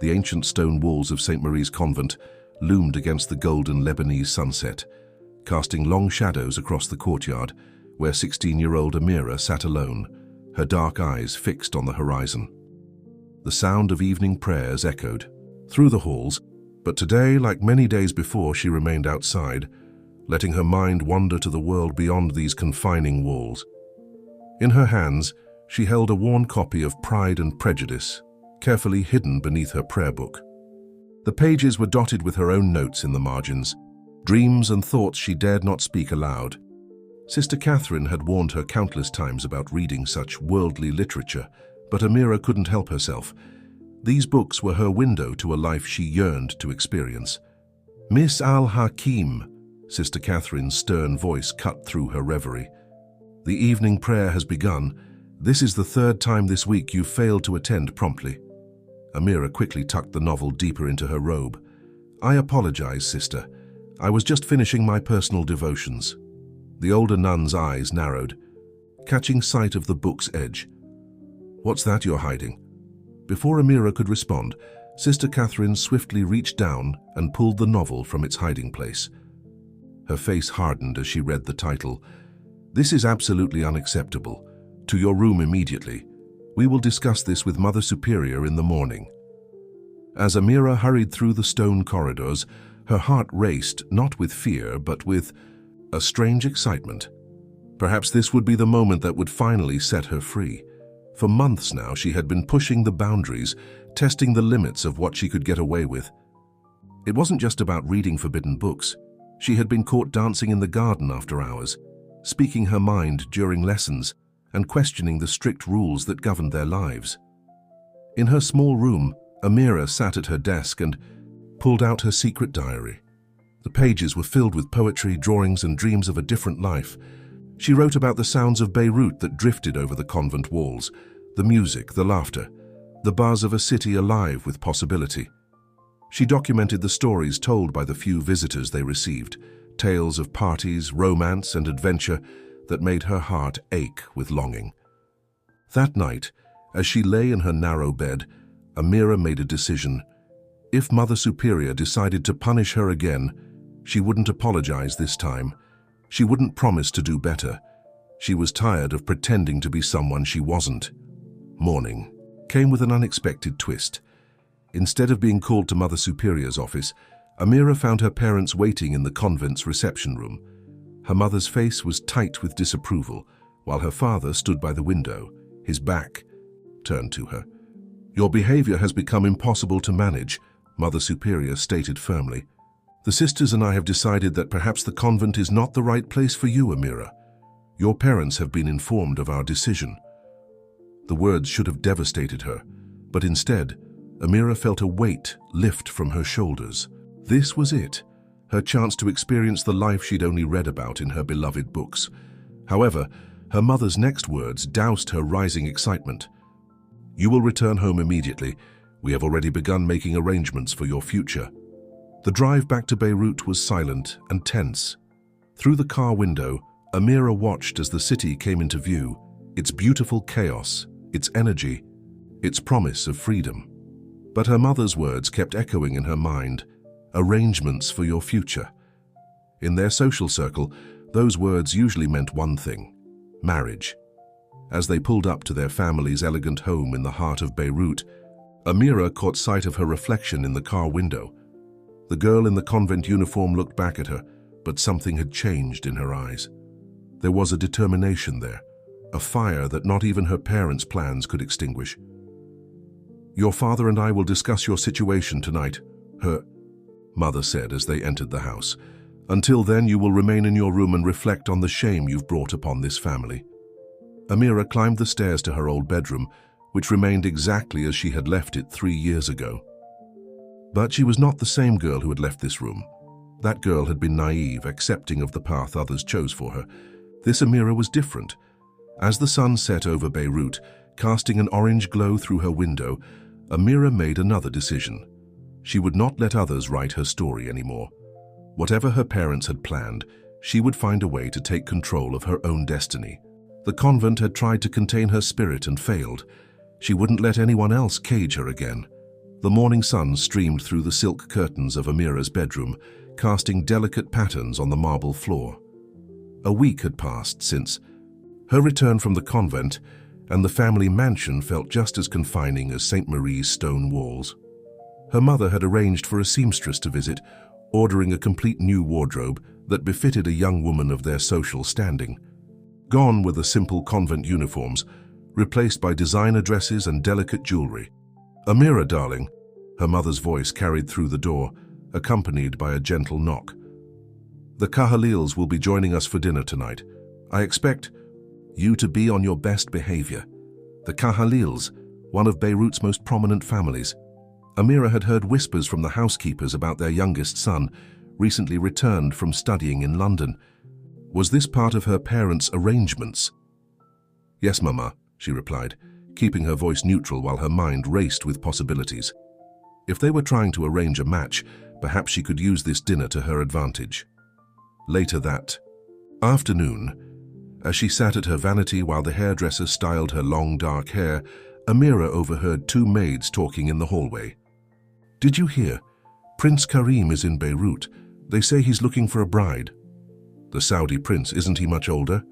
The ancient stone walls of St. Marie's convent loomed against the golden Lebanese sunset, casting long shadows across the courtyard where 16-year-old Amira sat alone, her dark eyes fixed on the horizon. The sound of evening prayers echoed through the halls, but today, like many days before, she remained outside, letting her mind wander to the world beyond these confining walls. In her hands, she held a worn copy of Pride and Prejudice, carefully hidden beneath her prayer book. The pages were dotted with her own notes in the margins, dreams and thoughts she dared not speak aloud. Sister Catherine had warned her countless times about reading such worldly literature, but Amira couldn't help herself. These books were her window to a life she yearned to experience. "Miss Al-Hakim," Sister Catherine's stern voice cut through her reverie. "The evening prayer has begun. This is the third time this week you've failed to attend promptly." Amira quickly tucked the novel deeper into her robe. "I apologize, sister. I was just finishing my personal devotions." The older nun's eyes narrowed, catching sight of the book's edge. "What's that you're hiding?" Before Amira could respond, Sister Catherine swiftly reached down and pulled the novel from its hiding place. Her face hardened as she read the title. "This is absolutely unacceptable. To your room immediately. We will discuss this with Mother Superior in the morning." As Amira hurried through the stone corridors, her heart raced, not with fear, but with a strange excitement. Perhaps this would be the moment that would finally set her free. For months now, she had been pushing the boundaries, testing the limits of what she could get away with. It wasn't just about reading forbidden books. She had been caught dancing in the garden after hours, speaking her mind during lessons, and questioning the strict rules that governed their lives. In her small room, Amira sat at her desk and pulled out her secret diary. The pages were filled with poetry, drawings, and dreams of a different life. She wrote about the sounds of Beirut that drifted over the convent walls, the music, the laughter, the buzz of a city alive with possibility. She documented the stories told by the few visitors they received, tales of parties, romance, and adventure that made her heart ache with longing. That night, as she lay in her narrow bed, Amira made a decision. If Mother Superior decided to punish her again, she wouldn't apologize this time. She wouldn't promise to do better. She was tired of pretending to be someone she wasn't. Morning came with an unexpected twist. Instead of being called to Mother Superior's office, Amira found her parents waiting in the convent's reception room. Her mother's face was tight with disapproval, while her father stood by the window, his back turned to her. "Your behavior has become impossible to manage," Mother Superior stated firmly. "The sisters and I have decided that perhaps the convent is not the right place for you, Amira. Your parents have been informed of our decision." The words should have devastated her, but instead, Amira felt a weight lift from her shoulders. This was it, her chance to experience the life she'd only read about in her beloved books. However, her mother's next words doused her rising excitement. "You will return home immediately. We have already begun making arrangements for your future." The drive back to Beirut was silent and tense. Through the car window, Amira watched as the city came into view, its beautiful chaos, its energy, its promise of freedom. But her mother's words kept echoing in her mind, "arrangements for your future." In their social circle, those words usually meant one thing: marriage. As they pulled up to their family's elegant home in the heart of Beirut, Amira caught sight of her reflection in the car window. The girl in the convent uniform looked back at her, but something had changed in her eyes. There was a determination there, a fire that not even her parents' plans could extinguish. "Your father and I will discuss your situation tonight," her mother said as they entered the house. "Until then, you will remain in your room and reflect on the shame you've brought upon this family." Amira climbed the stairs to her old bedroom, which remained exactly as she had left it 3 years ago. But she was not the same girl who had left this room. That girl had been naive, accepting of the path others chose for her. This Amira was different. As the sun set over Beirut, casting an orange glow through her window, Amira made another decision. She would not let others write her story anymore. Whatever her parents had planned, she would find a way to take control of her own destiny. The convent had tried to contain her spirit and failed. She wouldn't let anyone else cage her again. The morning sun streamed through the silk curtains of Amira's bedroom, casting delicate patterns on the marble floor. A week had passed since her return from the convent, and the family mansion felt just as confining as St. Marie's stone walls. Her mother had arranged for a seamstress to visit, ordering a complete new wardrobe that befitted a young woman of their social standing. Gone were the simple convent uniforms, replaced by designer dresses and delicate jewelry. "Amira, darling," her mother's voice carried through the door, accompanied by a gentle knock. "The Kahalils will be joining us for dinner tonight. I expect you to be on your best behavior." The Kahalils, one of Beirut's most prominent families. Amira had heard whispers from the housekeepers about their youngest son, recently returned from studying in London. Was this part of her parents' arrangements? "Yes, Mama," she replied, keeping her voice neutral while her mind raced with possibilities. If they were trying to arrange a match, perhaps she could use this dinner to her advantage. Later that afternoon, as she sat at her vanity while the hairdresser styled her long dark hair, Amira overheard two maids talking in the hallway. "Did you hear? Prince Karim is in Beirut. They say he's looking for a bride." "The Saudi prince, isn't he much older?"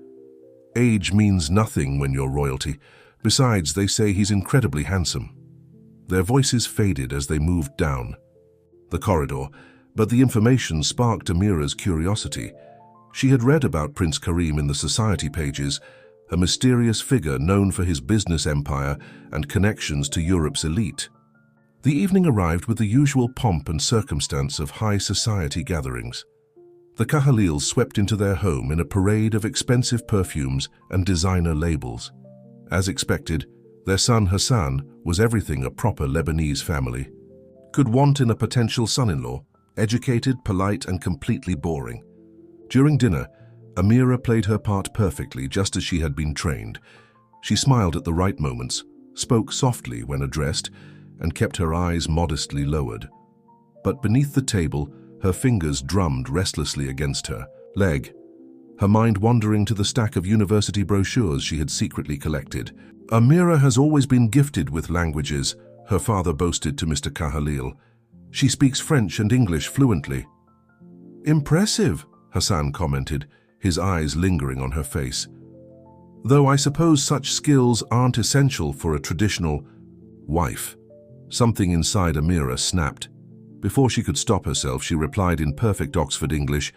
"Age means nothing when you're royalty. Besides, they say he's incredibly handsome." Their voices faded as they moved down the corridor, but the information sparked Amira's curiosity. She had read about Prince Karim in the society pages, a mysterious figure known for his business empire and connections to Europe's elite. The evening arrived with the usual pomp and circumstance of high society gatherings. The Kahalils swept into their home in a parade of expensive perfumes and designer labels. As expected, their son Hassan was everything a proper Lebanese family could want in a potential son-in-law: educated, polite, and completely boring. During dinner, Amira played her part perfectly, just as she had been trained. She smiled at the right moments, spoke softly when addressed, and kept her eyes modestly lowered. But beneath the table, her fingers drummed restlessly against her leg, her mind wandering to the stack of university brochures she had secretly collected. "Amira has always been gifted with languages," her father boasted to Mr. Kahalil. "She speaks French and English fluently." "Impressive," Hassan commented, his eyes lingering on her face. "Though I suppose such skills aren't essential for a traditional wife." Something inside Amira snapped. Before she could stop herself, she replied in perfect Oxford English,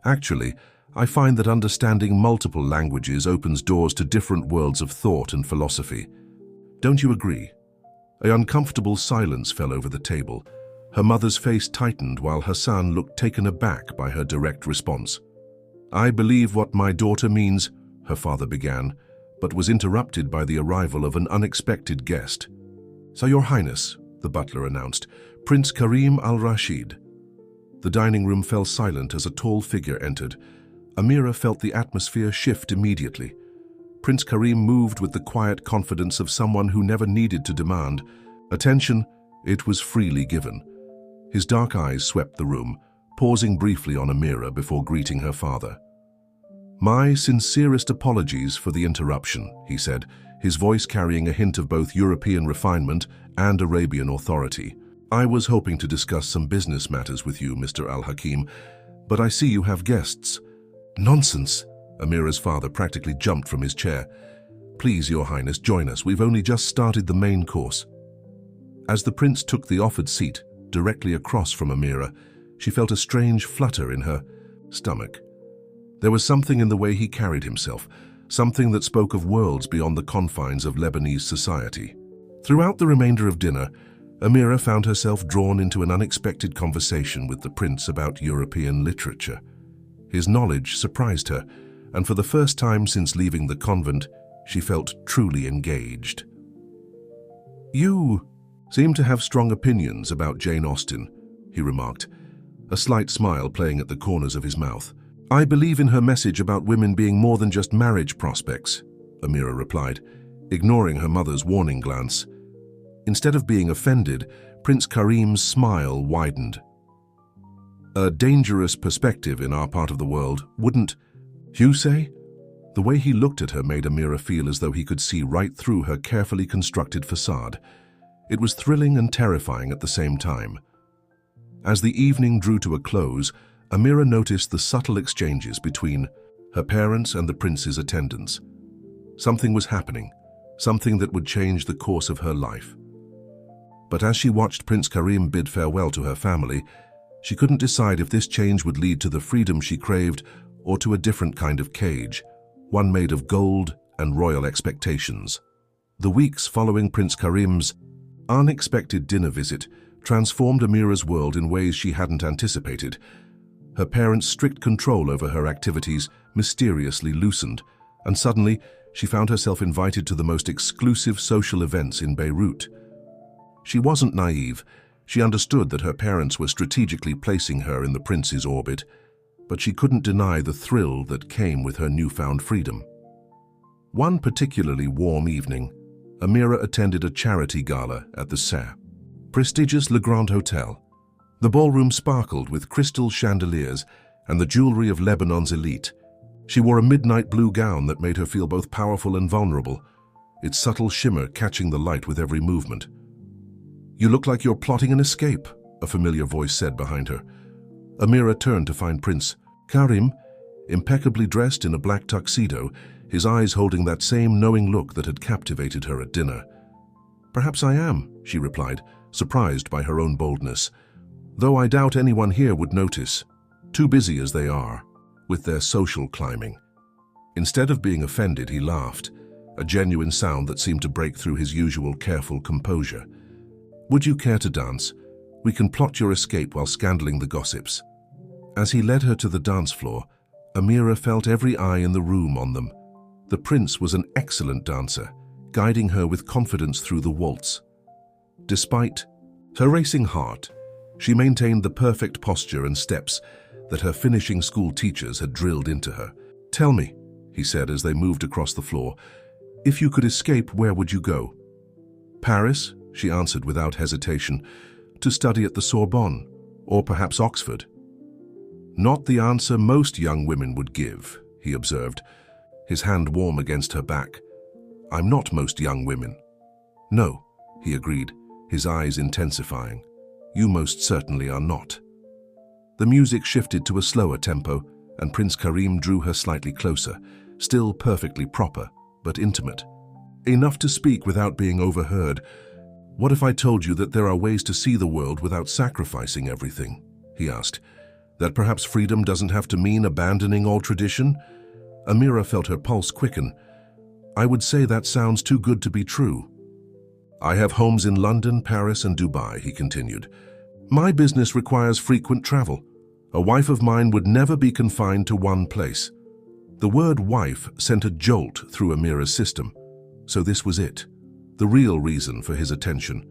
"Actually, I find that understanding multiple languages opens doors to different worlds of thought and philosophy. Don't you agree?" An uncomfortable silence fell over the table. Her mother's face tightened while Hassan looked taken aback by her direct response. "I believe what my daughter means," her father began, but was interrupted by the arrival of an unexpected guest. "So, Your Highness," the butler announced, "Prince Karim al-Rashid." The dining room fell silent as a tall figure entered. Amira felt the atmosphere shift immediately. Prince Karim moved with the quiet confidence of someone who never needed to demand. Attention, it was freely given. His dark eyes swept the room, pausing briefly on Amira before greeting her father. "My sincerest apologies for the interruption," he said, his voice carrying a hint of both European refinement and Arabian authority. "I was hoping to discuss some business matters with you, Mr. Al-Hakim, but I see you have guests." "Nonsense!" Amira's father practically jumped from his chair. "Please, Your Highness, join us. We've only just started the main course." As the prince took the offered seat, directly across from Amira, she felt a strange flutter in her stomach. There was something in the way he carried himself, something that spoke of worlds beyond the confines of Lebanese society. Throughout the remainder of dinner, Amira found herself drawn into an unexpected conversation with the prince about European literature. His knowledge surprised her, and for the first time since leaving the convent, she felt truly engaged. "You seem to have strong opinions about Jane Austen," he remarked, a slight smile playing at the corners of his mouth. "I believe in her message about women being more than just marriage prospects," Amira replied, ignoring her mother's warning glance. Instead of being offended, Prince Karim's smile widened. "A dangerous perspective in our part of the world, wouldn't you say?" The way he looked at her made Amira feel as though he could see right through her carefully constructed facade. It was thrilling and terrifying at the same time. As the evening drew to a close, Amira noticed the subtle exchanges between her parents and the prince's attendants. Something was happening, something that would change the course of her life. But as she watched Prince Karim bid farewell to her family, she couldn't decide if this change would lead to the freedom she craved or to a different kind of cage, one made of gold and royal expectations. The weeks following Prince Karim's unexpected dinner visit transformed Amira's world in ways she hadn't anticipated. Her parents' strict control over her activities mysteriously loosened, and suddenly she found herself invited to the most exclusive social events in Beirut. She wasn't naive. She understood that her parents were strategically placing her in the prince's orbit, but she couldn't deny the thrill that came with her newfound freedom. One particularly warm evening, Amira attended a charity gala at the prestigious Le Grand Hotel. The ballroom sparkled with crystal chandeliers and the jewelry of Lebanon's elite. She wore a midnight blue gown that made her feel both powerful and vulnerable, its subtle shimmer catching the light with every movement. "You look like you're plotting an escape," a familiar voice said behind her. Amira turned to find Prince Karim, impeccably dressed in a black tuxedo, his eyes holding that same knowing look that had captivated her at dinner. "Perhaps I am," she replied, surprised by her own boldness. "Though I doubt anyone here would notice, too busy as they are with their social climbing." Instead of being offended, he laughed, a genuine sound that seemed to break through his usual careful composure. "Would you care to dance? We can plot your escape while scandaling the gossips." As he led her to the dance floor, Amira felt every eye in the room on them. The prince was an excellent dancer, guiding her with confidence through the waltz. Despite her racing heart, she maintained the perfect posture and steps that her finishing school teachers had drilled into her. "Tell me," he said as they moved across the floor, "if you could escape, where would you go?" "Paris," she answered without hesitation, "to study at the Sorbonne, or perhaps Oxford." "Not the answer most young women would give," he observed, his hand warm against her back. "I'm not most young women." "No," he agreed, his eyes intensifying. "You most certainly are not." The music shifted to a slower tempo, and Prince Karim drew her slightly closer, still perfectly proper, but intimate. Enough to speak without being overheard. "What if I told you that there are ways to see the world without sacrificing everything?" he asked. "That perhaps freedom doesn't have to mean abandoning all tradition?" Amira felt her pulse quicken. "I would say that sounds too good to be true." "I have homes in London, Paris, and Dubai," he continued. "My business requires frequent travel. A wife of mine would never be confined to one place." The word wife sent a jolt through Amira's system. So this was it, the real reason for his attention.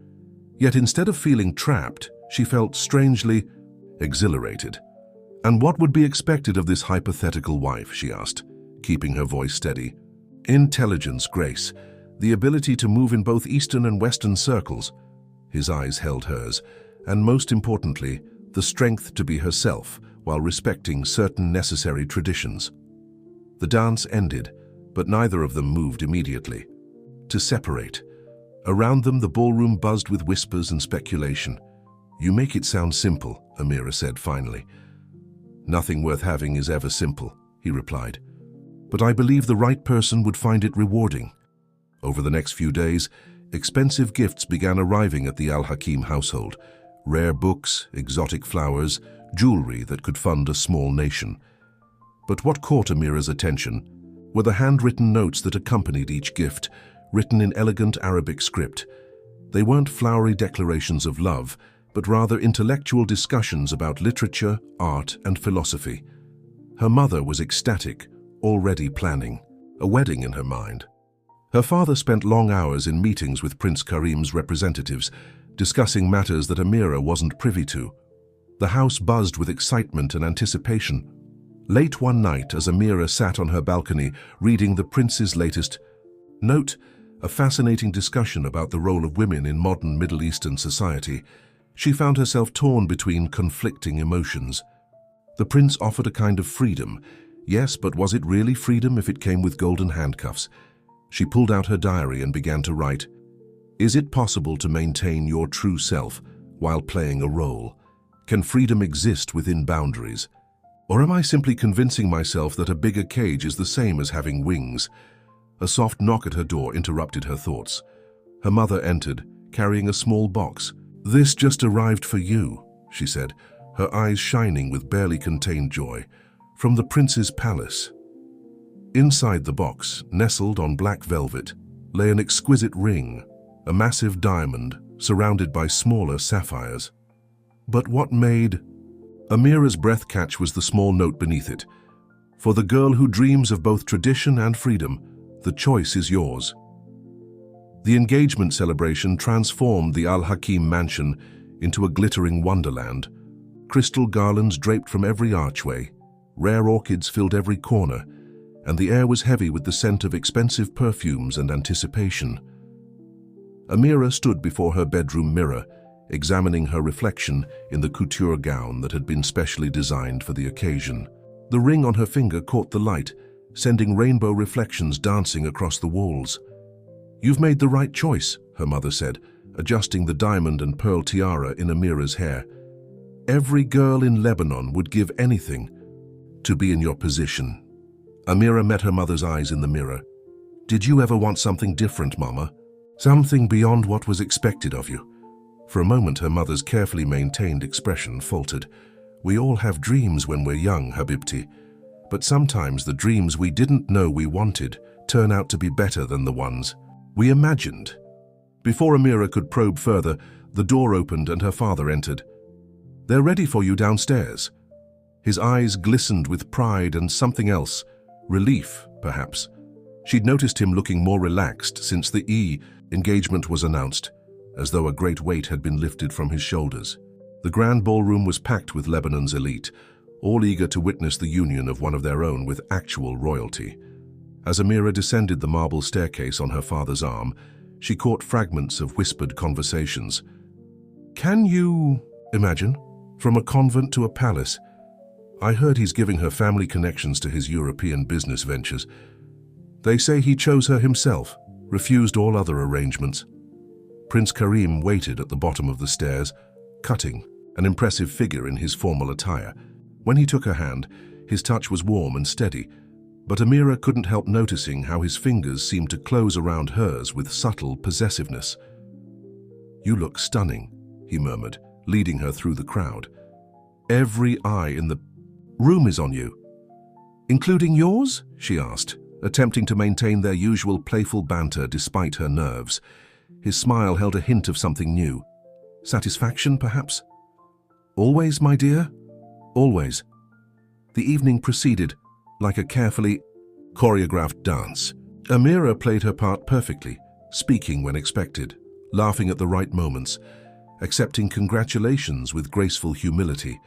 Yet instead of feeling trapped, she felt strangely exhilarated. "And what would be expected of this hypothetical wife?" she asked, keeping her voice steady. "Intelligence, grace, the ability to move in both Eastern and Western circles." His eyes held hers, and most importantly, the strength to be herself while respecting certain necessary traditions. The dance ended, but neither of them moved immediately. To separate. Around them, the ballroom buzzed with whispers and speculation. "You make it sound simple," Amira said finally. "Nothing worth having is ever simple," he replied. "But I believe the right person would find it rewarding." Over the next few days, expensive gifts began arriving at the Al-Hakim household. Rare books, exotic flowers, jewelry that could fund a small nation. But what caught Amira's attention were the handwritten notes that accompanied each gift, written in elegant Arabic script. They weren't flowery declarations of love, but rather intellectual discussions about literature, art, and philosophy. Her mother was ecstatic, already planning a wedding in her mind. Her father spent long hours in meetings with Prince Karim's representatives, discussing matters that Amira wasn't privy to. The house buzzed with excitement and anticipation. Late one night, as Amira sat on her balcony reading the prince's latest note, a fascinating discussion about the role of women in modern Middle Eastern society, she found herself torn between conflicting emotions. The prince offered a kind of freedom. Yes, but was it really freedom if it came with golden handcuffs? She pulled out her diary and began to write. Is it possible to maintain your true self while playing a role? Can freedom exist within boundaries? Or am I simply convincing myself that a bigger cage is the same as having wings? A soft knock at her door interrupted her thoughts. Her mother entered, carrying a small box. "This just arrived for you," she said, her eyes shining with barely contained joy. "From the prince's palace." Inside the box, nestled on black velvet, lay an exquisite ring, a massive diamond surrounded by smaller sapphires. But what made Amira's breath catch was the small note beneath it. "For the girl who dreams of both tradition and freedom, the choice is yours." The engagement celebration transformed the Al-Hakim mansion into a glittering wonderland. Crystal garlands draped from every archway, rare orchids filled every corner, and the air was heavy with the scent of expensive perfumes and anticipation. Amira stood before her bedroom mirror, examining her reflection in the couture gown that had been specially designed for the occasion. The ring on her finger caught the light, sending rainbow reflections dancing across the walls. "You've made the right choice," her mother said, adjusting the diamond and pearl tiara in Amira's hair. "Every girl in Lebanon would give anything to be in your position." Amira met her mother's eyes in the mirror. "Did you ever want something different, Mama? Something beyond what was expected of you?" For a moment, her mother's carefully maintained expression faltered. "We all have dreams when we're young, Habibti. But sometimes the dreams we didn't know we wanted turn out to be better than the ones we imagined." Before Amira could probe further, the door opened and her father entered. "They're ready for you downstairs." His eyes glistened with pride and something else, relief, perhaps. She'd noticed him looking more relaxed since the engagement was announced, as though a great weight had been lifted from his shoulders. The grand ballroom was packed with Lebanon's elite, all eager to witness the union of one of their own with actual royalty. As Amira descended the marble staircase on her father's arm, she caught fragments of whispered conversations. "Can you imagine? From a convent to a palace. I heard he's giving her family connections to his European business ventures. They say he chose her himself, refused all other arrangements." Prince Karim waited at the bottom of the stairs, cutting, an impressive figure in his formal attire. When he took her hand, his touch was warm and steady, but Amira couldn't help noticing how his fingers seemed to close around hers with subtle possessiveness. "You look stunning," he murmured, leading her through the crowd. "Every eye in the room is on you." "Including yours?" she asked, attempting to maintain their usual playful banter despite her nerves. His smile held a hint of something new. Satisfaction, perhaps? "Always, my dear? Always." The evening proceeded, like a carefully choreographed dance. Amira played her part perfectly, speaking when expected, laughing at the right moments, accepting congratulations with graceful humility.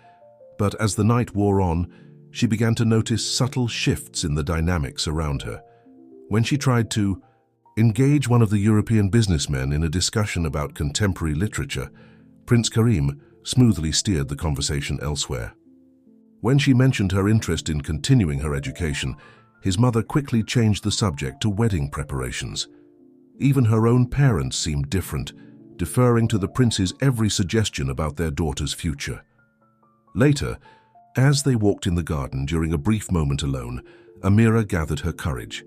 But as the night wore on, she began to notice subtle shifts in the dynamics around her. When she tried to engage one of the European businessmen in a discussion about contemporary literature, Prince Karim smoothly steered the conversation elsewhere. When she mentioned her interest in continuing her education, his mother quickly changed the subject to wedding preparations. Even her own parents seemed different, deferring to the prince's every suggestion about their daughter's future. Later, as they walked in the garden during a brief moment alone, Amira gathered her courage.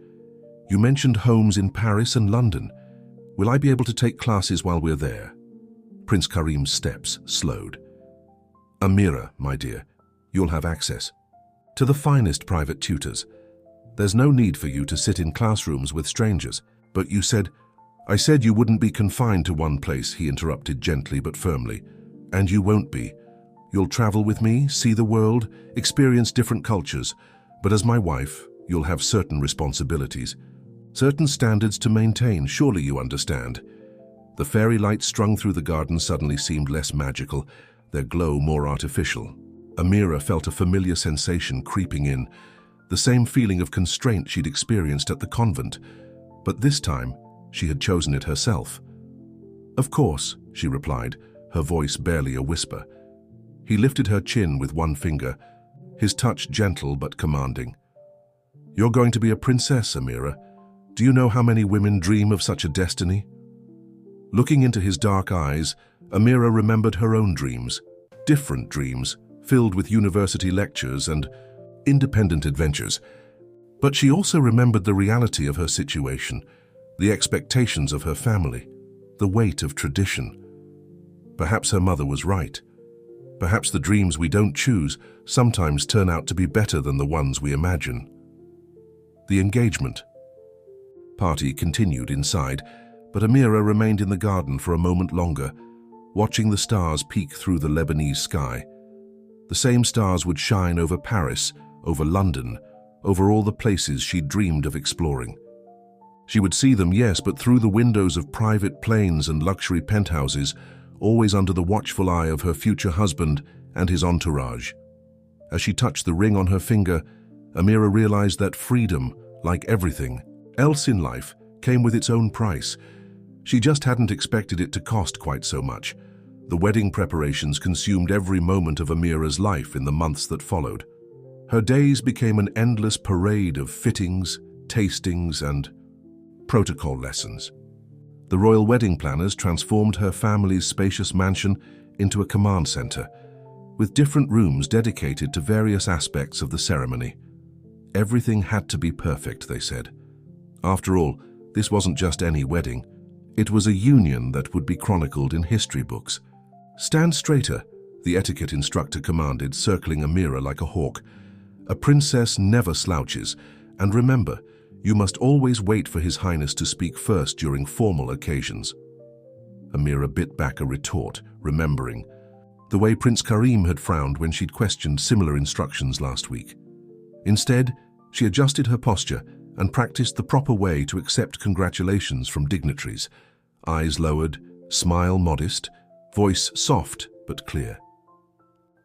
"You mentioned homes in Paris and London. Will I be able to take classes while we're there?" Prince Karim's steps slowed. "Amira, my dear, you'll have access to the finest private tutors. There's no need for you to sit in classrooms with strangers." "But you said—" "I said you wouldn't be confined to one place," he interrupted gently but firmly. "And you won't be. You'll travel with me, see the world, experience different cultures. But as my wife, you'll have certain responsibilities, certain standards to maintain. Surely you understand." The fairy lights strung through the garden suddenly seemed less magical, their glow more artificial. Amira felt a familiar sensation creeping in, the same feeling of constraint she'd experienced at the convent. But this time, she had chosen it herself. "Of course," she replied, her voice barely a whisper. He lifted her chin with one finger, his touch gentle but commanding. "You're going to be a princess, Amira. Do you know how many women dream of such a destiny?" Looking into his dark eyes, Amira remembered her own dreams, different dreams, filled with university lectures and independent adventures. But she also remembered the reality of her situation, the expectations of her family, the weight of tradition. Perhaps her mother was right. Perhaps the dreams we don't choose sometimes turn out to be better than the ones we imagine. The engagement party continued inside, but Amira remained in the garden for a moment longer, watching the stars peek through the Lebanese sky. The same stars would shine over Paris, over London, over all the places she'd dreamed of exploring. She would see them, yes, but through the windows of private planes and luxury penthouses, always under the watchful eye of her future husband and his entourage. As she touched the ring on her finger, Amira realized that freedom, like everything else in life, came with its own price. She just hadn't expected it to cost quite so much. The wedding preparations consumed every moment of Amira's life in the months that followed. Her days became an endless parade of fittings, tastings, and protocol lessons. The royal wedding planners transformed her family's spacious mansion into a command center, with different rooms dedicated to various aspects of the ceremony. Everything had to be perfect, they said. After all, this wasn't just any wedding. It was a union that would be chronicled in history books. "Stand straighter," the etiquette instructor commanded, circling Amira like a hawk. "A princess never slouches, and remember, you must always wait for His Highness to speak first during formal occasions." Amira bit back a retort, remembering the way Prince Karim had frowned when she'd questioned similar instructions last week. Instead, she adjusted her posture and practiced the proper way to accept congratulations from dignitaries. Eyes lowered, smile modest, voice soft but clear.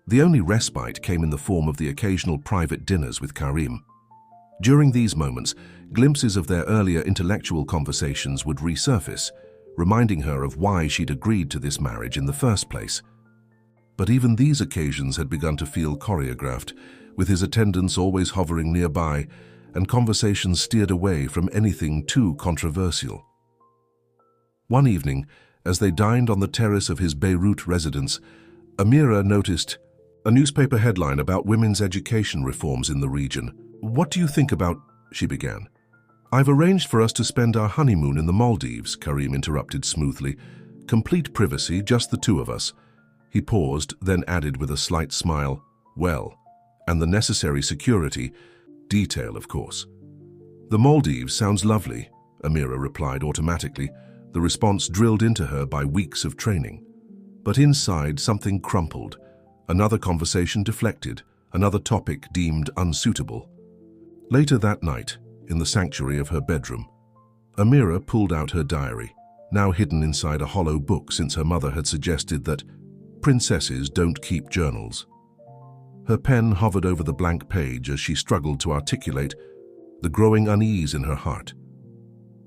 The only respite came in the form of the occasional private dinners with Karim. During these moments, glimpses of their earlier intellectual conversations would resurface, reminding her of why she'd agreed to this marriage in the first place. But even these occasions had begun to feel choreographed, with his attendants always hovering nearby and conversations steered away from anything too controversial. One evening, as they dined on the terrace of his Beirut residence, Amira noticed a newspaper headline about women's education reforms in the region. "What do you think about—" she began. "I've arranged for us to spend our honeymoon in the Maldives," Karim interrupted smoothly. "Complete privacy, just the two of us." He paused, then added with a slight smile, "Well, and the necessary security, detail, of course." "The Maldives sounds lovely," Amira replied automatically, the response drilled into her by weeks of training. But inside, something crumpled. Another conversation deflected, another topic deemed unsuitable. Later that night, in the sanctuary of her bedroom, Amira pulled out her diary, now hidden inside a hollow book since her mother had suggested that princesses don't keep journals. Her pen hovered over the blank page as she struggled to articulate the growing unease in her heart.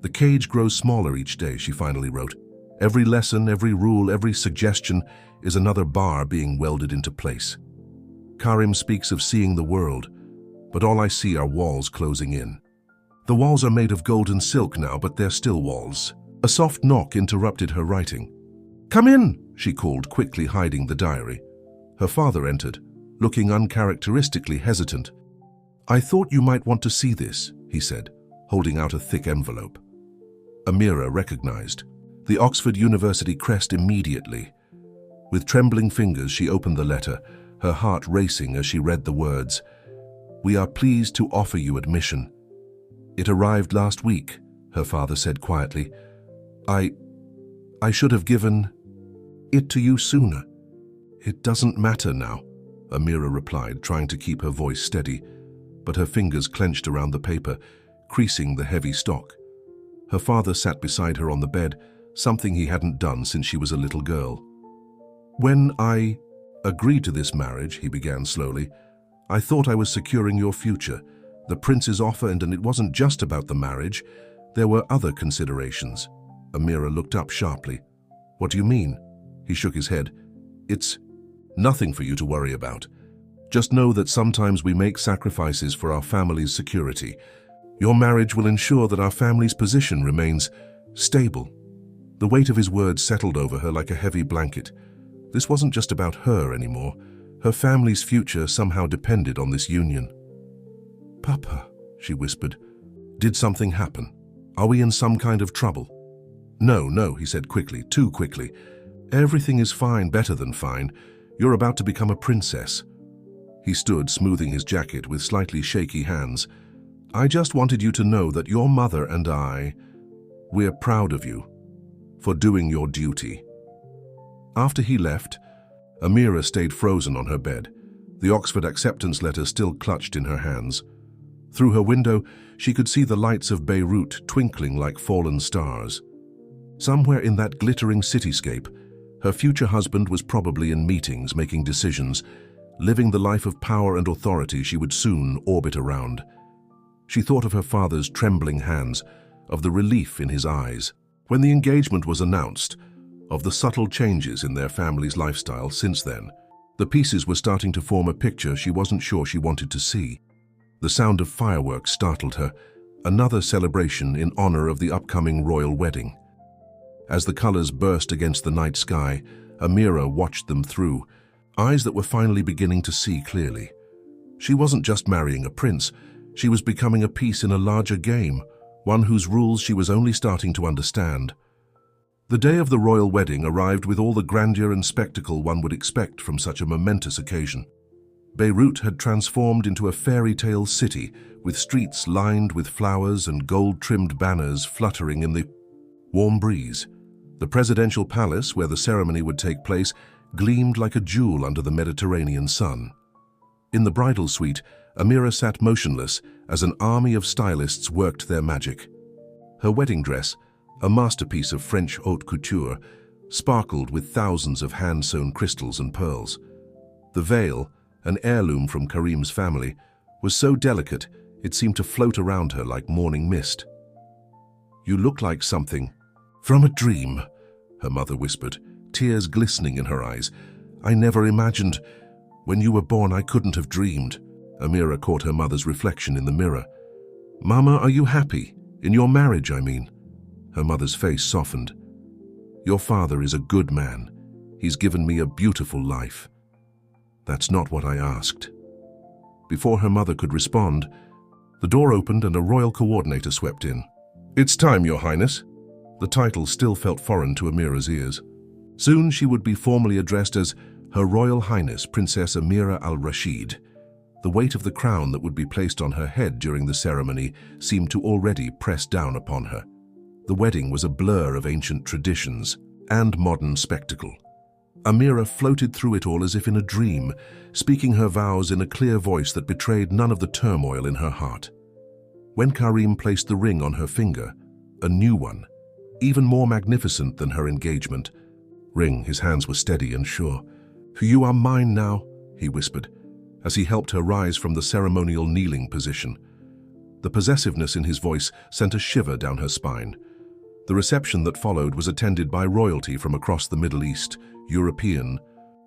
"The cage grows smaller each day," she finally wrote. "Every lesson, every rule, every suggestion is another bar being welded into place. Karim speaks of seeing the world, but all I see are walls closing in. The walls are made of golden silk now, but they're still walls." A soft knock interrupted her writing. "Come in," she called, quickly hiding the diary. Her father entered, looking uncharacteristically hesitant. "I thought you might want to see this," he said, holding out a thick envelope. Amira recognized the Oxford University crest immediately. With trembling fingers, she opened the letter, her heart racing as she read the words, "We are pleased to offer you admission." "It arrived last week," her father said quietly. I should have given it to you sooner." "It doesn't matter now," Amira replied, trying to keep her voice steady, but her fingers clenched around the paper, creasing the heavy stock. Her father sat beside her on the bed, something he hadn't done since she was a little girl. "When I agreed to this marriage," he began slowly, "I thought I was securing your future, the prince's offer, and it wasn't just about the marriage. There were other considerations." Amira looked up sharply. "What do you mean?" He shook his head. "It's nothing for you to worry about. Just know that sometimes we make sacrifices for our family's security. Your marriage will ensure that our family's position remains stable." The weight of his words settled over her like a heavy blanket. This wasn't just about her anymore. Her family's future somehow depended on this union. "Papa," she whispered, "did something happen? Are we in some kind of trouble?" No, he said quickly, too quickly. "Everything is fine, better than fine. You're about to become a princess." He stood, smoothing his jacket with slightly shaky hands. "I just wanted you to know that your mother and we're proud of you for doing your duty." After he left, Amira stayed frozen on her bed, the Oxford acceptance letter still clutched in her hands. Through her window, she could see the lights of Beirut twinkling like fallen stars. Somewhere in that glittering cityscape, her future husband was probably in meetings, making decisions, living the life of power and authority she would soon orbit around. She thought of her father's trembling hands, of the relief in his eyes. When the engagement was announced, of the subtle changes in their family's lifestyle since then. The pieces were starting to form a picture she wasn't sure she wanted to see. The sound of fireworks startled her, another celebration in honor of the upcoming royal wedding. As the colors burst against the night sky, Amira watched them through, eyes that were finally beginning to see clearly. She wasn't just marrying a prince, she was becoming a piece in a larger game, one whose rules she was only starting to understand. The day of the royal wedding arrived with all the grandeur and spectacle one would expect from such a momentous occasion. Beirut had transformed into a fairy tale city, with streets lined with flowers and gold-trimmed banners fluttering in the warm breeze. The presidential palace, where the ceremony would take place, gleamed like a jewel under the Mediterranean sun. In the bridal suite, Amira sat motionless as an army of stylists worked their magic. Her wedding dress, a masterpiece of French haute couture, sparkled with thousands of hand-sewn crystals and pearls. The veil, an heirloom from Karim's family, was so delicate it seemed to float around her like morning mist. "You look like something from a dream," her mother whispered, tears glistening in her eyes. "I never imagined. When you were born, I couldn't have dreamed." Amira caught her mother's reflection in the mirror. "Mama, are you happy? In your marriage, I mean." Her mother's face softened. "Your father is a good man. He's given me a beautiful life." "That's not what I asked." Before her mother could respond, the door opened and a royal coordinator swept in. "It's time, Your Highness." The title still felt foreign to Amira's ears. Soon she would be formally addressed as Her Royal Highness Princess Amira al-Rashid. The weight of the crown that would be placed on her head during the ceremony seemed to already press down upon her. The wedding was a blur of ancient traditions and modern spectacle. Amira floated through it all as if in a dream, speaking her vows in a clear voice that betrayed none of the turmoil in her heart. When Karim placed the ring on her finger, a new one, even more magnificent than her engagement ring, his hands were steady and sure. "You are mine now," he whispered, as he helped her rise from the ceremonial kneeling position. The possessiveness in his voice sent a shiver down her spine. The reception that followed was attended by royalty from across the Middle East, European,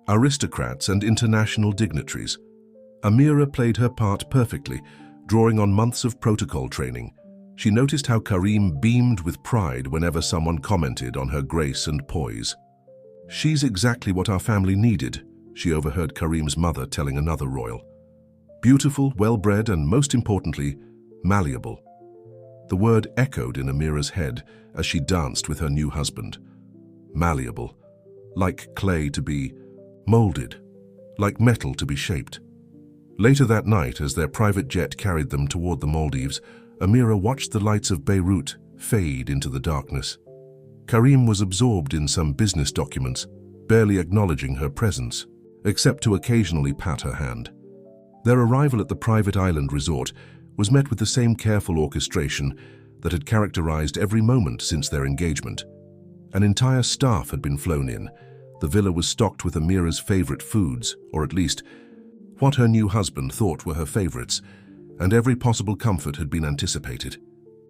aristocrats and international dignitaries. Amira played her part perfectly, drawing on months of protocol training. She noticed how Karim beamed with pride whenever someone commented on her grace and poise. "She's exactly what our family needed," she overheard Karim's mother telling another royal. "Beautiful, well-bred, and most importantly, malleable." The word echoed in Amira's head as she danced with her new husband. Malleable, like clay to be molded, like metal to be shaped. Later that night, as their private jet carried them toward the Maldives, Amira watched the lights of Beirut fade into the darkness. Karim was absorbed in some business documents, barely acknowledging her presence, except to occasionally pat her hand. Their arrival at the private island resort was met with the same careful orchestration that had characterized every moment since their engagement. An entire staff had been flown in. The villa was stocked with Amira's favorite foods, or at least what her new husband thought were her favorites, and every possible comfort had been anticipated.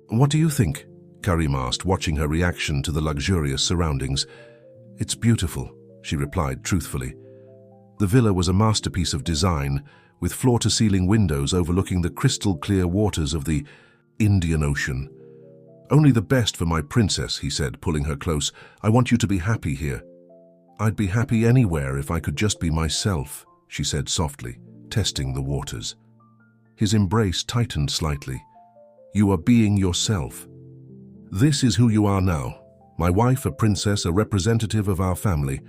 "What do you think?" Karim asked, watching her reaction to the luxurious surroundings. "It's beautiful," she replied truthfully. The villa was a masterpiece of design, with floor-to-ceiling windows overlooking the crystal-clear waters of the Indian Ocean. "Only the best for my princess," he said, pulling her close. "I want you to be happy here." "I'd be happy anywhere if I could just be myself," she said softly, testing the waters. His embrace tightened slightly. "You are being yourself. This is who you are now. My wife, a princess, a representative of our family."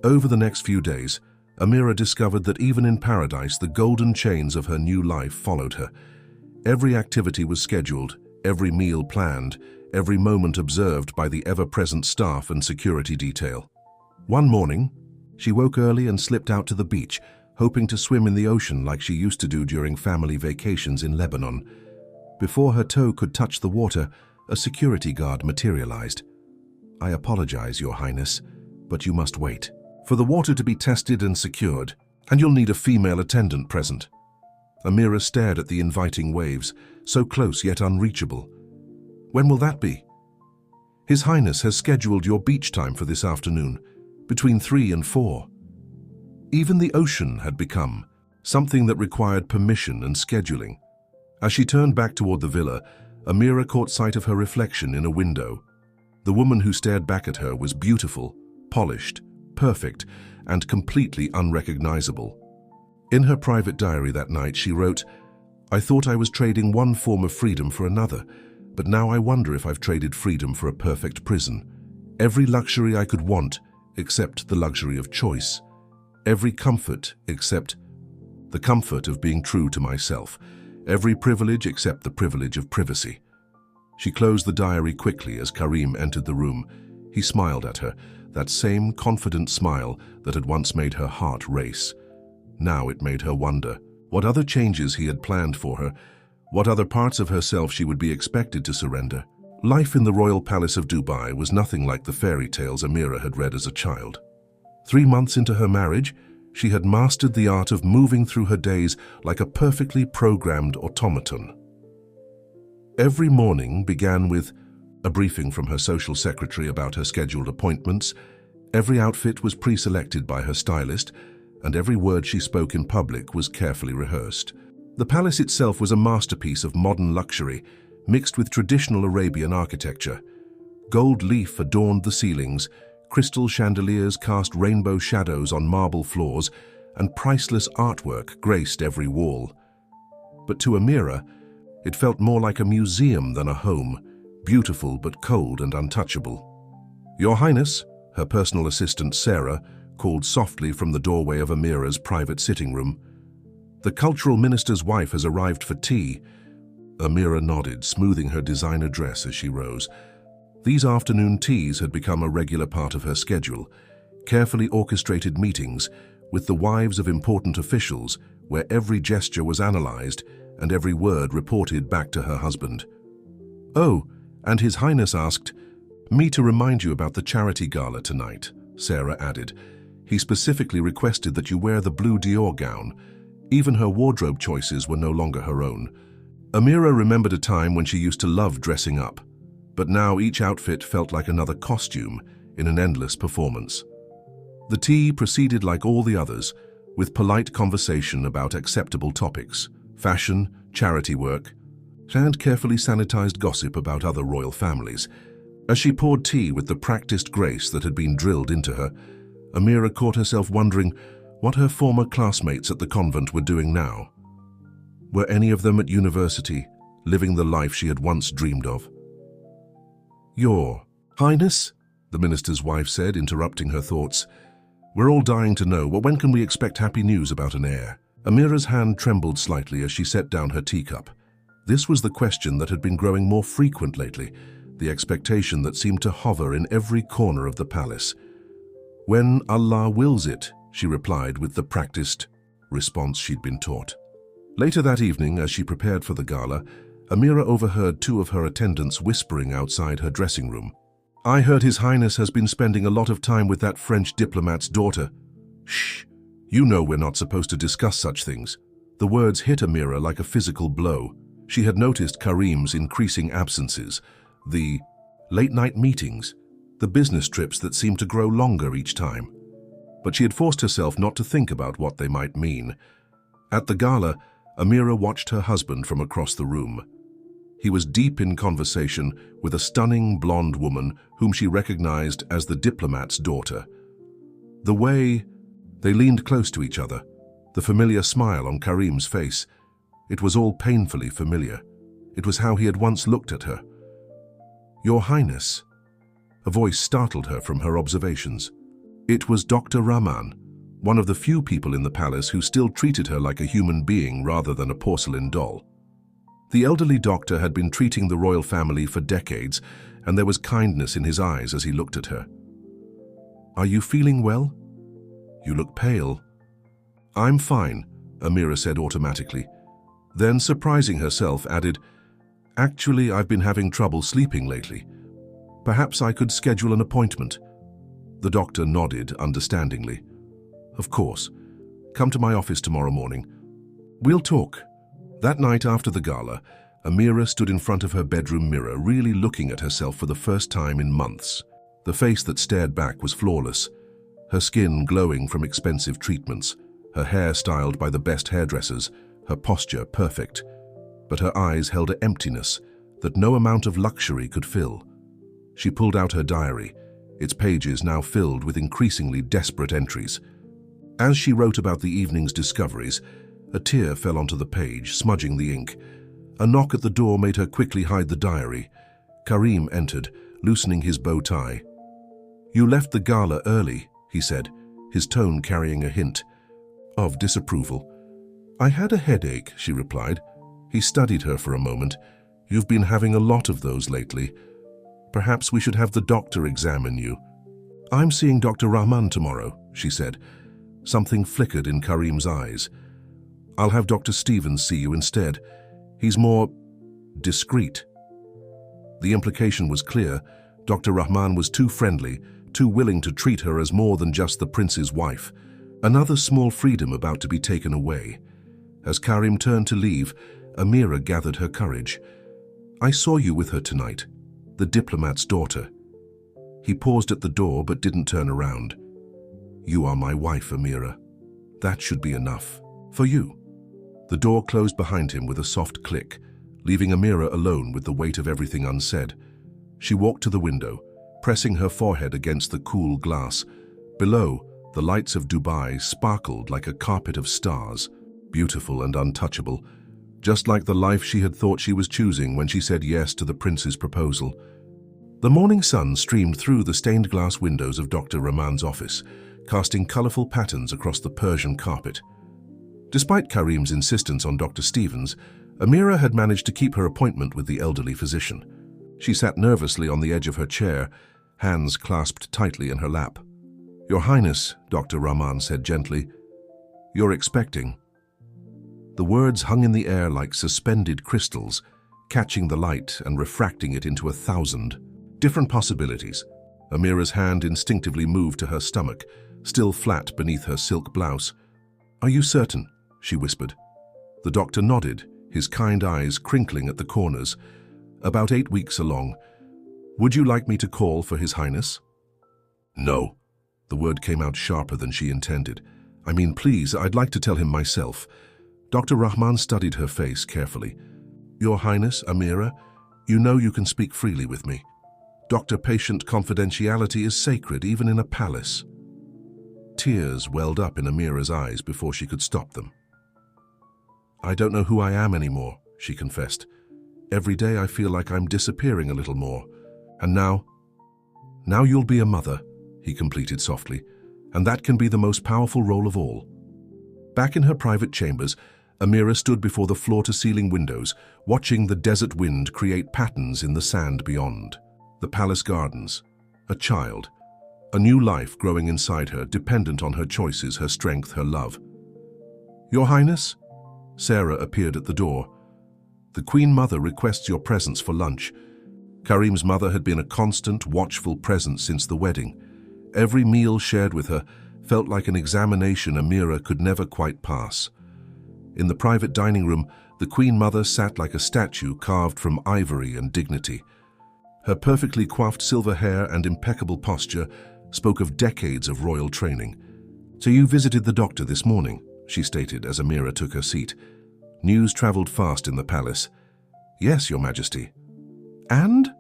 Over the next few days, Amira discovered that even in paradise, the golden chains of her new life followed her. Every activity was scheduled, every meal planned, every moment observed by the ever-present staff and security detail. One morning, she woke early and slipped out to the beach, hoping to swim in the ocean like she used to do during family vacations in Lebanon. Before her toe could touch the water, a security guard materialized. "I apologize, Your Highness, but you must wait. For the water to be tested and secured, and you'll need a female attendant present." Amira stared at the inviting waves, so close yet unreachable. "When will that be?" "His Highness has scheduled your beach time for this afternoon, between 3 and 4. Even the ocean had become something that required permission and scheduling. As she turned back toward the villa, Amira caught sight of her reflection in a window. The woman who stared back at her was beautiful, polished, perfect, and completely unrecognizable. In her private diary that night, she wrote, "I thought I was trading one form of freedom for another, but now I wonder if I've traded freedom for a perfect prison. Every luxury I could want, except the luxury of choice. Every comfort, except the comfort of being true to myself. Every privilege, except the privilege of privacy." She closed the diary quickly as Karim entered the room. He smiled at her, that same confident smile that had once made her heart race. Now it made her wonder what other changes he had planned for her, what other parts of herself she would be expected to surrender. Life in the royal palace of Dubai was nothing like the fairy tales Amira had read as a child. 3 months into her marriage, she had mastered the art of moving through her days like a perfectly programmed automaton. Every morning began with a briefing from her social secretary about her scheduled appointments. Every outfit was pre-selected by her stylist, and every word she spoke in public was carefully rehearsed. The palace itself was a masterpiece of modern luxury, mixed with traditional Arabian architecture. Gold leaf adorned the ceilings, crystal chandeliers cast rainbow shadows on marble floors, and priceless artwork graced every wall. But to Amira, it felt more like a museum than a home, beautiful but cold and untouchable. "Your Highness," her personal assistant Sarah called softly from the doorway of Amira's private sitting room. "The cultural minister's wife has arrived for tea." Amira nodded, smoothing her designer dress as she rose. These afternoon teas had become a regular part of her schedule, carefully orchestrated meetings with the wives of important officials where every gesture was analyzed and every word reported back to her husband. "Oh, and His Highness asked me to remind you about the charity gala tonight," Sarah added. "He specifically requested that you wear the blue Dior gown." Even her wardrobe choices were no longer her own. Amira remembered a time when she used to love dressing up, but now each outfit felt like another costume in an endless performance. The tea proceeded like all the others, with polite conversation about acceptable topics, fashion, charity work, and carefully sanitized gossip about other royal families. As she poured tea with the practiced grace that had been drilled into her, Amira caught herself wondering what her former classmates at the convent were doing now. Were any of them at university, living the life she had once dreamed of? "Your Highness," the minister's wife said, interrupting her thoughts. "We're all dying to know, when can we expect happy news about an heir?" Amira's hand trembled slightly as she set down her teacup. This was the question that had been growing more frequent lately, the expectation that seemed to hover in every corner of the palace. "When Allah wills it," she replied with the practiced response she'd been taught. Later that evening, as she prepared for the gala, Amira overheard 2 of her attendants whispering outside her dressing room. "I heard His Highness has been spending a lot of time with that French diplomat's daughter." "Shh! You know we're not supposed to discuss such things." The words hit Amira like a physical blow. She had noticed Karim's increasing absences, the late-night meetings, the business trips that seemed to grow longer each time. But she had forced herself not to think about what they might mean. At the gala, Amira watched her husband from across the room. He was deep in conversation with a stunning blonde woman whom she recognized as the diplomat's daughter. The way they leaned close to each other, the familiar smile on Karim's face, it was all painfully familiar. It was how he had once looked at her. "Your Highness." A voice startled her from her observations. It was Dr. Rahman, one of the few people in the palace who still treated her like a human being rather than a porcelain doll. The elderly doctor had been treating the royal family for decades, and there was kindness in his eyes as he looked at her. "Are you feeling well? You look pale." "I'm fine," Amira said automatically. Then, surprising herself, added, "Actually, I've been having trouble sleeping lately. Perhaps I could schedule an appointment." The doctor nodded understandingly. "Of course. Come to my office tomorrow morning. We'll talk." That night after the gala, Amira stood in front of her bedroom mirror, really looking at herself for the first time in months. The face that stared back was flawless, her skin glowing from expensive treatments, her hair styled by the best hairdressers, her posture perfect. But her eyes held an emptiness that no amount of luxury could fill. She pulled out her diary, its pages now filled with increasingly desperate entries. As she wrote about the evening's discoveries, a tear fell onto the page, smudging the ink. A knock at the door made her quickly hide the diary. Karim entered, loosening his bow tie. "You left the gala early," he said, his tone carrying a hint of disapproval. "I had a headache," she replied. He studied her for a moment. "You've been having a lot of those lately. Perhaps we should have the doctor examine you." "I'm seeing Dr. Rahman tomorrow," she said. Something flickered in Karim's eyes. "I'll have Dr. Stevens see you instead. He's more discreet." The implication was clear. Dr. Rahman was too friendly, too willing to treat her as more than just the prince's wife. Another small freedom about to be taken away. As Karim turned to leave, Amira gathered her courage. "I saw you with her tonight, the diplomat's daughter." He paused at the door but didn't turn around. "You are my wife, Amira. That should be enough. For you." The door closed behind him with a soft click, leaving Amira alone with the weight of everything unsaid. She walked to the window, pressing her forehead against the cool glass. Below, the lights of Dubai sparkled like a carpet of stars, beautiful and untouchable, just like the life she had thought she was choosing when she said yes to the prince's proposal. The morning sun streamed through the stained glass windows of Dr. Rahman's office, casting colorful patterns across the Persian carpet. Despite Karim's insistence on Dr. Stevens, Amira had managed to keep her appointment with the elderly physician. She sat nervously on the edge of her chair, hands clasped tightly in her lap. "Your Highness," Dr. Rahman said gently, "you're expecting." The words hung in the air like suspended crystals, catching the light and refracting it into 1,000 different possibilities. Amira's hand instinctively moved to her stomach, still flat beneath her silk blouse. "Are you certain?" she whispered. The doctor nodded, his kind eyes crinkling at the corners. "About 8 weeks along. Would you like me to call for His Highness?" "No." The word came out sharper than she intended. "I mean, please, I'd like to tell him myself." Dr. Rahman studied her face carefully. "Your Highness, Amira, you know you can speak freely with me. Doctor-patient confidentiality is sacred, even in a palace." Tears welled up in Amira's eyes before she could stop them. "I don't know who I am anymore," she confessed. "Every day I feel like I'm disappearing a little more. And now you'll be a mother," he completed softly, "and that can be the most powerful role of all." Back in her private chambers, Amira stood before the floor-to-ceiling windows, watching the desert wind create patterns in the sand beyond. The palace gardens, a child, a new life growing inside her, dependent on her choices, her strength, her love. "Your Highness?" Sarah appeared at the door. "The Queen Mother requests your presence for lunch." Karim's mother had been a constant, watchful presence since the wedding. Every meal shared with her felt like an examination Amira could never quite pass. In the private dining room, the Queen Mother sat like a statue carved from ivory and dignity. Her perfectly coiffed silver hair and impeccable posture spoke of decades of royal training. "So you visited the doctor this morning," she stated as Amira took her seat. News traveled fast in the palace. Yes, Your Majesty. And?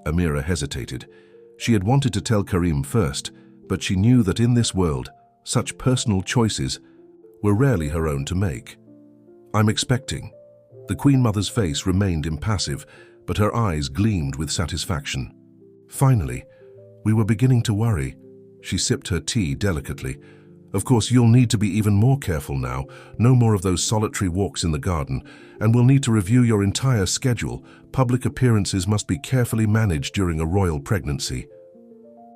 Amira hesitated. She had wanted to tell Karim first, but she knew that in this world, such personal choices were rarely her own to make. I'm expecting. The Queen Mother's face remained impassive, but her eyes gleamed with satisfaction. Finally, we were beginning to worry. She sipped her tea delicately. Of course, you'll need to be even more careful now. No more of those solitary walks in the garden, and we'll need to review your entire schedule. Public appearances must be carefully managed during a royal pregnancy.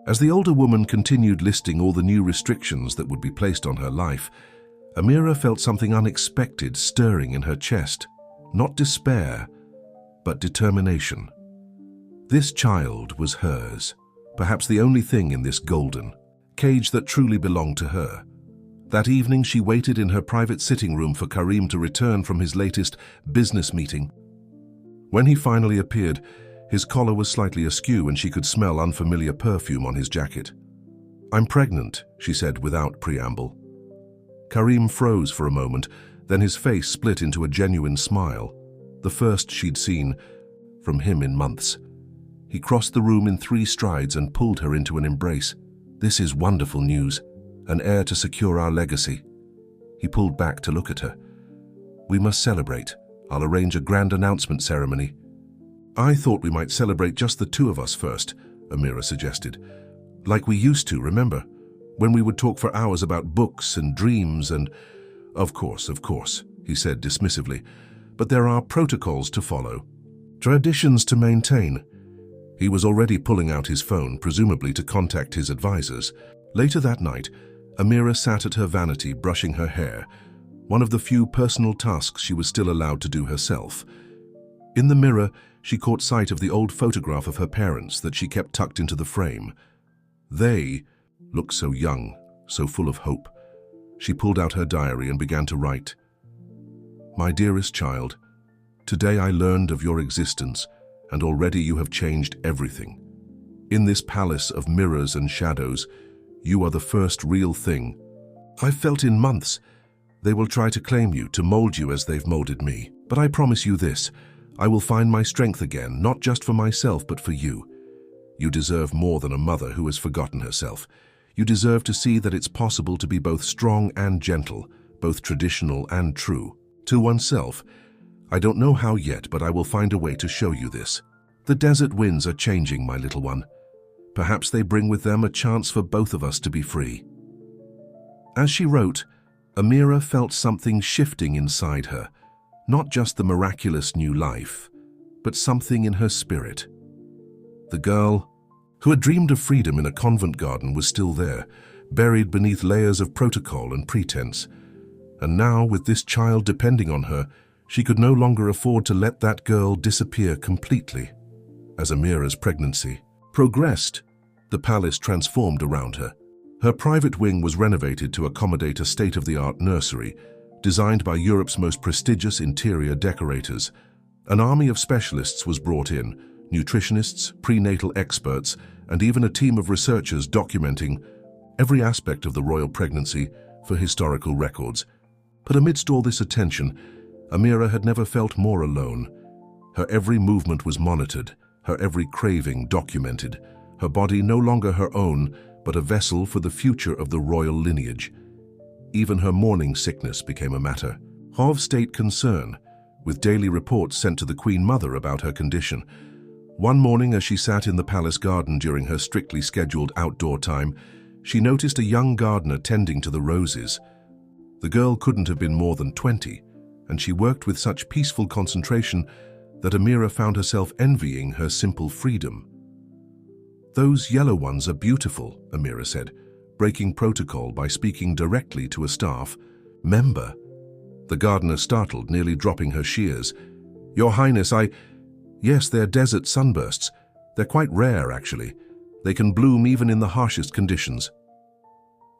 As the older woman continued listing all the new restrictions that would be placed on her life, Amira felt something unexpected stirring in her chest. Not despair, but determination. This child was hers, perhaps the only thing in this golden cage that truly belonged to her. That evening she waited in her private sitting room for Karim to return from his latest business meeting. When he finally appeared, his collar was slightly askew and she could smell unfamiliar perfume on his jacket. "I'm pregnant," she said without preamble. Karim froze for a moment, then his face split into a genuine smile, the first she'd seen from him in months. He crossed the room in 3 strides and pulled her into an embrace. "This is wonderful news, an heir to secure our legacy." He pulled back to look at her. "We must celebrate. I'll arrange a grand announcement ceremony." "I thought we might celebrate just the 2 of us first," Amira suggested. "Like we used to, remember? When we would talk for hours about books and dreams and—" Of course, he said dismissively. "But there are protocols to follow, traditions to maintain." He was already pulling out his phone, presumably to contact his advisors. Later that night, Amira sat at her vanity brushing her hair, one of the few personal tasks she was still allowed to do herself. In the mirror, she caught sight of the old photograph of her parents that she kept tucked into the frame. They looked so young, so full of hope. She pulled out her diary and began to write. "My dearest child, today I learned of your existence, and already you have changed everything. In this palace of mirrors and shadows, you are the first real thing I've felt in months. They will try to claim you, to mold you as they've molded me. But I promise you this, I will find my strength again, not just for myself, but for you. You deserve more than a mother who has forgotten herself. You deserve to see that it's possible to be both strong and gentle, both traditional and true. To oneself. I don't know how yet, but I will find a way to show you this. The desert winds are changing, my little one. Perhaps they bring with them a chance for both of us to be free." As she wrote, Amira felt something shifting inside her, not just the miraculous new life, but something in her spirit. The girl who had dreamed of freedom in a convent garden was still there, buried beneath layers of protocol and pretense. And now, with this child depending on her, she could no longer afford to let that girl disappear completely. As Amira's pregnancy progressed, the palace transformed around her. Her private wing was renovated to accommodate a state-of-the-art nursery, designed by Europe's most prestigious interior decorators. An army of specialists was brought in, nutritionists, prenatal experts, and even a team of researchers documenting every aspect of the royal pregnancy for historical records. But amidst all this attention, Amira had never felt more alone. Her every movement was monitored, her every craving documented, her body no longer her own, but a vessel for the future of the royal lineage. Even her morning sickness became a matter of state concern, with daily reports sent to the Queen Mother about her condition. One morning, as she sat in the palace garden during her strictly scheduled outdoor time, she noticed a young gardener tending to the roses. The girl couldn't have been more than 20, and she worked with such peaceful concentration that Amira found herself envying her simple freedom. "Those yellow ones are beautiful," Amira said, breaking protocol by speaking directly to a staff member. The gardener startled, nearly dropping her shears. "Your Highness, Yes, they're desert sunbursts. They're quite rare, actually. They can bloom even in the harshest conditions."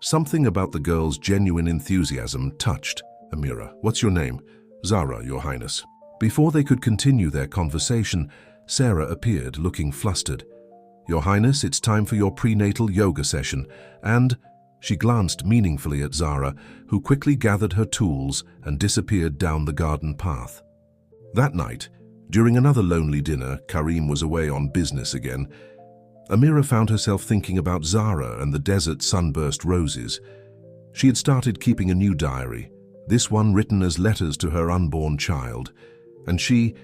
Something about the girl's genuine enthusiasm touched Amira. "What's your name?" "Zara, Your Highness." Before they could continue their conversation, Sarah appeared, looking flustered. "Your Highness, it's time for your prenatal yoga session," and she glanced meaningfully at Zara, who quickly gathered her tools and disappeared down the garden path. That night, During another lonely dinner, Karim was away on business again. Amira found herself thinking about Zara and the desert sunburst roses. She had started keeping a new diary, this one written as letters to her unborn child, and she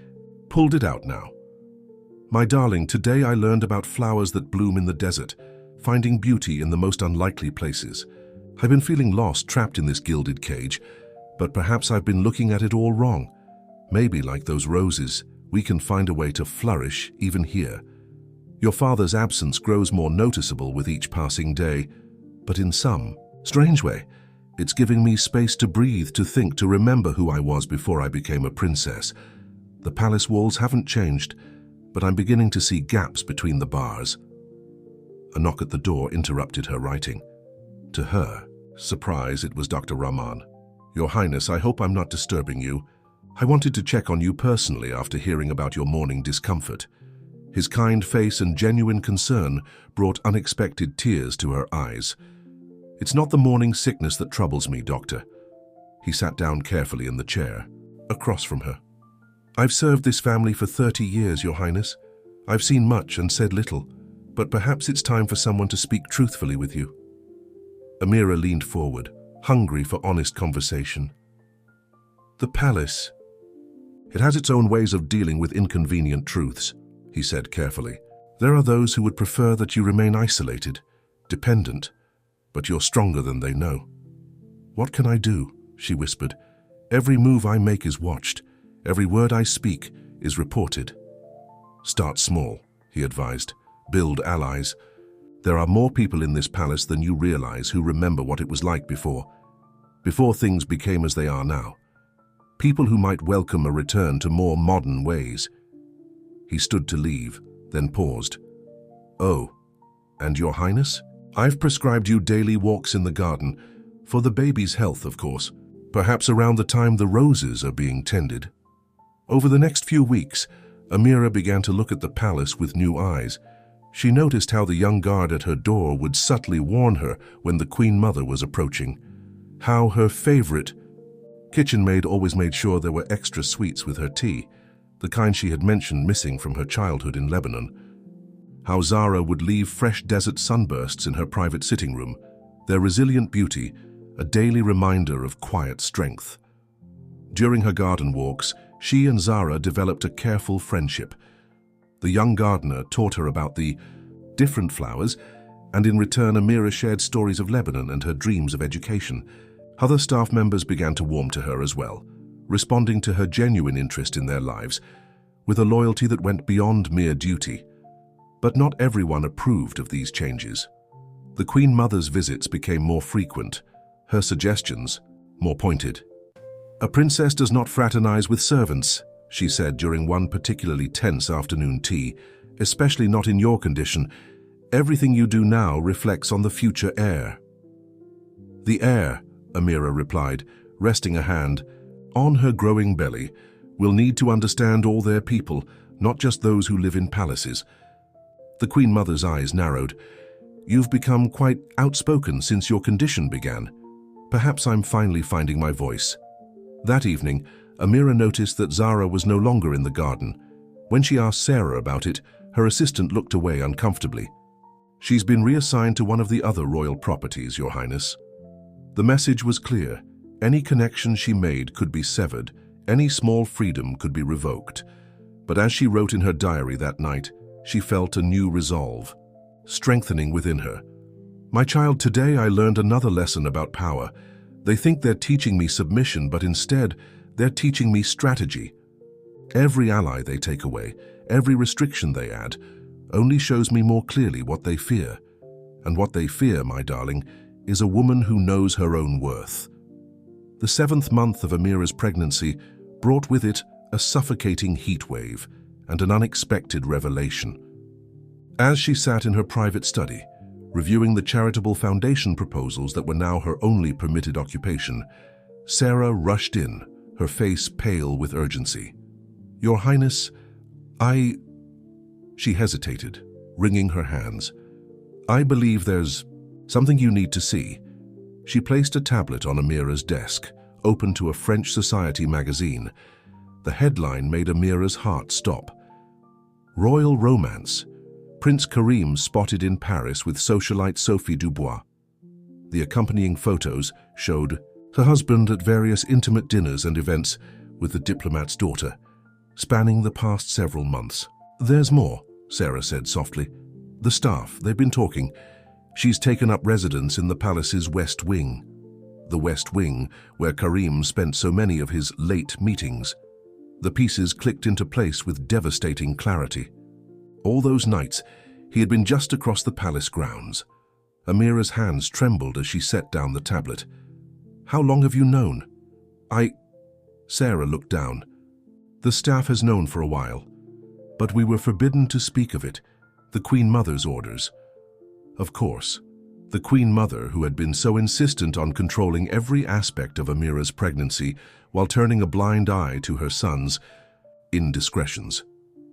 pulled it out now. "My darling, today I learned about flowers that bloom in the desert, finding beauty in the most unlikely places. I've been feeling lost, trapped in this gilded cage, but perhaps I've been looking at it all wrong. Maybe, like those roses, we can find a way to flourish even here. Your father's absence grows more noticeable with each passing day, but in some strange way, it's giving me space to breathe, to think, to remember who I was before I became a princess. The palace walls haven't changed, but I'm beginning to see gaps between the bars." A knock at the door interrupted her writing. To her surprise, it was Dr. Rahman. "Your Highness, I hope I'm not disturbing you. I wanted to check on you personally after hearing about your morning discomfort." His kind face and genuine concern brought unexpected tears to her eyes. "It's not the morning sickness that troubles me, Doctor." He sat down carefully in the chair, across from her. "I've served this family for 30 years, Your Highness. I've seen much and said little, but perhaps it's time for someone to speak truthfully with you." Amira leaned forward, hungry for honest conversation. "The palace. It has its own ways of dealing with inconvenient truths," he said carefully. "There are those who would prefer that you remain isolated, dependent, but you're stronger than they know." "What can I do?" she whispered. "Every move I make is watched. Every word I speak is reported." "Start small," he advised. "Build allies. There are more people in this palace than you realize who remember what it was like before things became as they are now. People who might welcome a return to more modern ways." He stood to leave, then paused. "Oh, and Your Highness? I've prescribed you daily walks in the garden, for the baby's health, of course, perhaps around the time the roses are being tended." Over the next few weeks, Amira began to look at the palace with new eyes. She noticed how the young guard at her door would subtly warn her when the Queen Mother was approaching, how her favorite kitchen maid always made sure there were extra sweets with her tea, the kind she had mentioned missing from her childhood in Lebanon, how Zara would leave fresh desert sunbursts in her private sitting room, their resilient beauty, a daily reminder of quiet strength. During her garden walks, she and Zara developed a careful friendship. The young gardener taught her about the different flowers, and in return Amira shared stories of Lebanon and her dreams of education. Other staff members began to warm to her as well, responding to her genuine interest in their lives, with a loyalty that went beyond mere duty. But not everyone approved of these changes. The Queen Mother's visits became more frequent, her suggestions more pointed. "A princess does not fraternize with servants," she said during one particularly tense afternoon tea, "especially not in your condition. Everything you do now reflects on the future heir." "The heir," Amira replied, resting a hand on her growing belly, "will need to understand all their people, not just those who live in palaces." The Queen Mother's eyes narrowed. "You've become quite outspoken since your condition began. Perhaps I'm finally finding my voice." That evening, Amira noticed that Zara was no longer in the garden. When she asked Sarah about it, her assistant looked away uncomfortably. "She's been reassigned to one of the other royal properties, Your Highness." The message was clear. Any connection she made could be severed, any small freedom could be revoked. But as she wrote in her diary that night, she felt a new resolve, strengthening within her. "My child, today I learned another lesson about power. They think they're teaching me submission, but instead, they're teaching me strategy. Every ally they take away, every restriction they add, only shows me more clearly what they fear. And what they fear, my darling, is a woman who knows her own worth." The 7th month of Amira's pregnancy brought with it a suffocating heat wave and an unexpected revelation. As she sat in her private study, reviewing the charitable foundation proposals that were now her only permitted occupation, Sarah rushed in, her face pale with urgency. "Your Highness, She hesitated, wringing her hands. "I believe there's something you need to see." She placed a tablet on Amira's desk, open to a French society magazine. The headline made Amira's heart stop. Royal romance. Prince Karim spotted in Paris with socialite Sophie Dubois. The accompanying photos showed her husband at various intimate dinners and events with the diplomat's daughter, spanning the past several months. "There's more," Sarah said softly. "The staff, they've been talking. She's taken up residence in the palace's West Wing." The West Wing, where Karim spent so many of his late meetings. The pieces clicked into place with devastating clarity. All those nights, he had been just across the palace grounds. Amira's hands trembled as she set down the tablet. "How long have you known?" Sarah looked down. "The staff has known for a while, but we were forbidden to speak of it. The Queen Mother's orders." Of course, the Queen Mother, who had been so insistent on controlling every aspect of Amira's pregnancy while turning a blind eye to her son's indiscretions,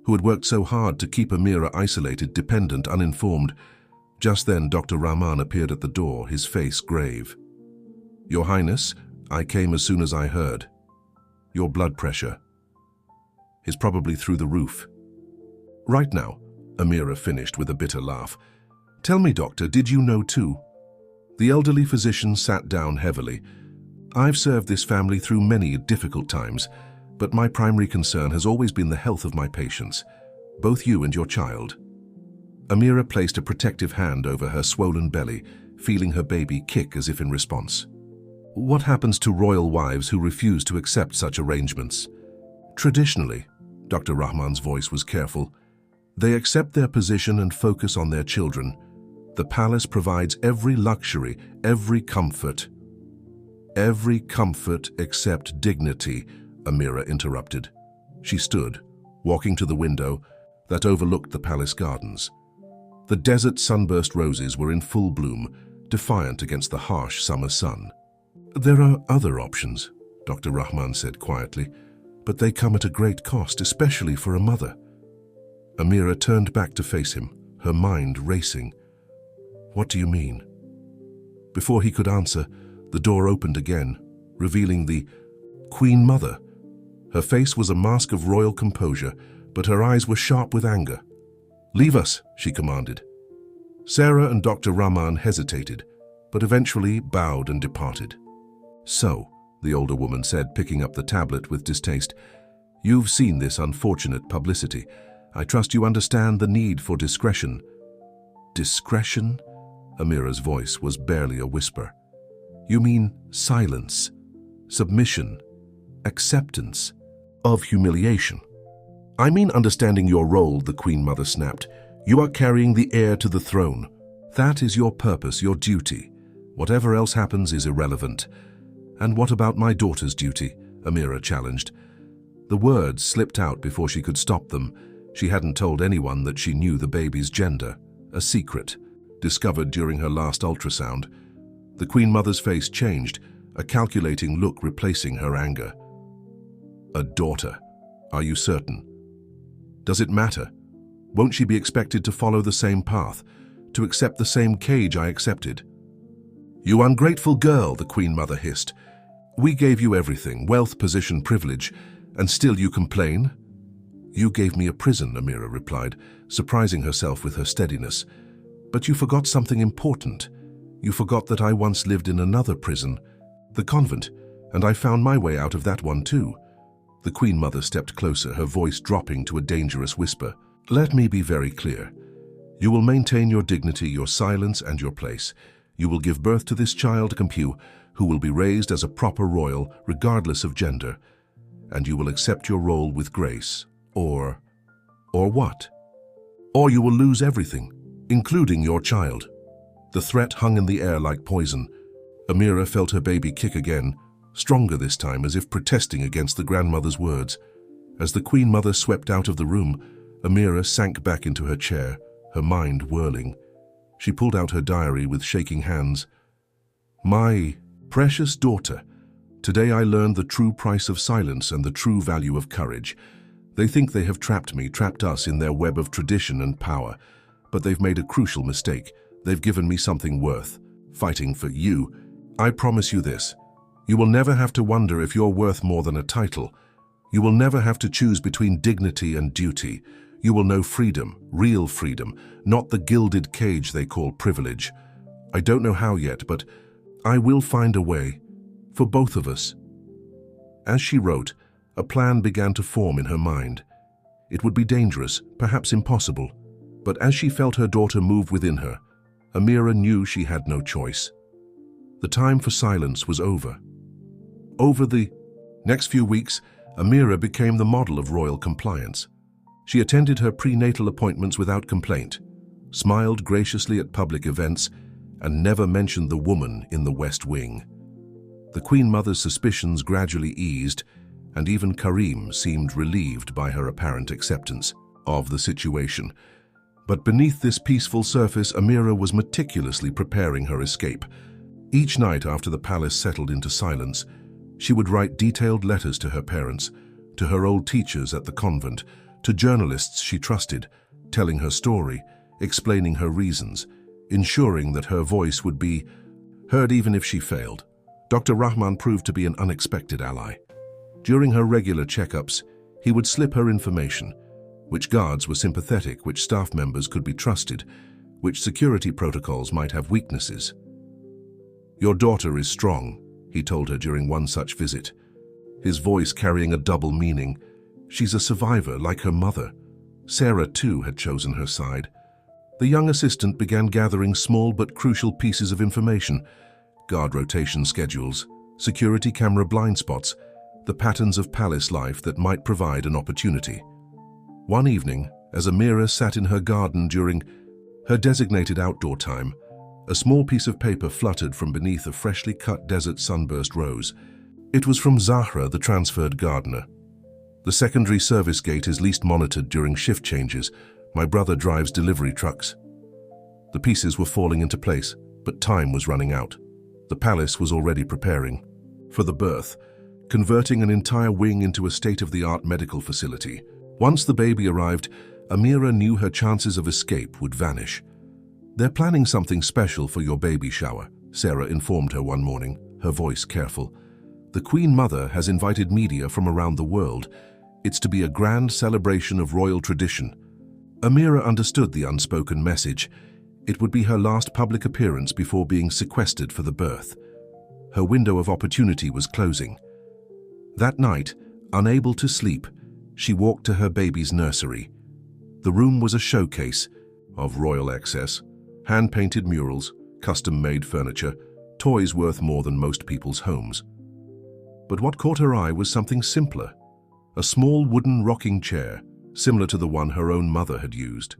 who had worked so hard to keep Amira isolated, dependent, uninformed. Just then, Dr. Rahman appeared at the door, his face grave. "Your Highness, I came as soon as I heard. Your blood pressure is probably through the roof." "Right now," Amira finished with a bitter laugh. "Tell me, doctor, did you know too?" The elderly physician sat down heavily. "I've served this family through many difficult times, but my primary concern has always been the health of my patients, both you and your child." Amira placed a protective hand over her swollen belly, feeling her baby kick as if in response. "What happens to royal wives who refuse to accept such arrangements?" "Traditionally," Dr. Rahman's voice was careful, "they accept their position and focus on their children. The palace provides every luxury, every comfort." "Every comfort except dignity," Amira interrupted. She stood, walking to the window that overlooked the palace gardens. The desert sunburst roses were in full bloom, defiant against the harsh summer sun. "There are other options," Dr. Rahman said quietly, "but they come at a great cost, especially for a mother." Amira turned back to face him, her mind racing. "What do you mean?" Before he could answer, the door opened again, revealing the Queen Mother. Her face was a mask of royal composure, but her eyes were sharp with anger. "Leave us," she commanded. Sarah and Dr. Rahman hesitated, but eventually bowed and departed. "So," the older woman said, picking up the tablet with distaste, "you've seen this unfortunate publicity. I trust you understand the need for discretion." "Discretion?" Amira's voice was barely a whisper. "You mean silence, submission, acceptance of humiliation?" "I mean understanding your role," the Queen Mother snapped. "You are carrying the heir to the throne. That is your purpose, your duty. Whatever else happens is irrelevant." "And what about my daughter's duty?" Amira challenged. The words slipped out before she could stop them. She hadn't told anyone that she knew the baby's gender, a secret, discovered during her last ultrasound. The Queen Mother's face changed, a calculating look replacing her anger. "A daughter? Are you certain? Does it matter? Won't she be expected to follow the same path, to accept the same cage I accepted?" "You ungrateful girl," the Queen Mother hissed. "We gave you everything, wealth, position, privilege, and still you complain?" "You gave me a prison," Amira replied, surprising herself with her steadiness. "But you forgot something important. You forgot that I once lived in another prison, the convent, and I found my way out of that one too." The Queen Mother stepped closer, her voice dropping to a dangerous whisper. "Let me be very clear. You will maintain your dignity, your silence, and your place. You will give birth to this child, Kampu, who will be raised as a proper royal, regardless of gender. And you will accept your role with grace. Or what? Or you will lose everything, including your child." The threat hung in the air like poison. Amira felt her baby kick again, stronger this time, as if protesting against the grandmother's words. As the Queen Mother swept out of the room, Amira sank back into her chair, her mind whirling. She pulled out her diary with shaking hands. "My precious daughter, today I learned the true price of silence and the true value of courage. They think they have trapped me, trapped us in their web of tradition and power. But they've made a crucial mistake. They've given me something worth fighting for you. I promise you this. You will never have to wonder if you're worth more than a title. You will never have to choose between dignity and duty. You will know freedom, real freedom, not the gilded cage they call privilege. I don't know how yet, but I will find a way, for both of us." As she wrote, a plan began to form in her mind. It would be dangerous, perhaps impossible, but as she felt her daughter move within her, Amira knew she had no choice. The time for silence was over. Over the next few weeks, Amira became the model of royal compliance. She attended her prenatal appointments without complaint, smiled graciously at public events, and never mentioned the woman in the West Wing. The Queen Mother's suspicions gradually eased, and even Karim seemed relieved by her apparent acceptance of the situation. But beneath this peaceful surface, Amira was meticulously preparing her escape. Each night after the palace settled into silence, she would write detailed letters to her parents, to her old teachers at the convent, to journalists she trusted, telling her story, explaining her reasons, ensuring that her voice would be heard even if she failed. Dr. Rahman proved to be an unexpected ally. During her regular checkups, he would slip her information, which guards were sympathetic, which staff members could be trusted, which security protocols might have weaknesses. "Your daughter is strong," he told her during one such visit, his voice carrying a double meaning. "She's a survivor like her mother." Sarah, too, had chosen her side. The young assistant began gathering small but crucial pieces of information: guard rotation schedules, security camera blind spots, the patterns of palace life that might provide an opportunity. One evening, as Amira sat in her garden during her designated outdoor time, a small piece of paper fluttered from beneath a freshly cut desert sunburst rose. It was from Zahra, the transferred gardener. "The secondary service gate is least monitored during shift changes. My brother drives delivery trucks." The pieces were falling into place, but time was running out. The palace was already preparing for the birth, converting an entire wing into a state-of-the-art medical facility. Once the baby arrived, Amira knew her chances of escape would vanish. "They're planning something special for your baby shower," Sarah informed her one morning, her voice careful. "The Queen Mother has invited media from around the world. It's to be a grand celebration of royal tradition." Amira understood the unspoken message. It would be her last public appearance before being sequestered for the birth. Her window of opportunity was closing. That night, unable to sleep, she walked to her baby's nursery. The room was a showcase of royal excess: hand-painted murals, custom-made furniture, toys worth more than most people's homes. But what caught her eye was something simpler: a small wooden rocking chair, similar to the one her own mother had used.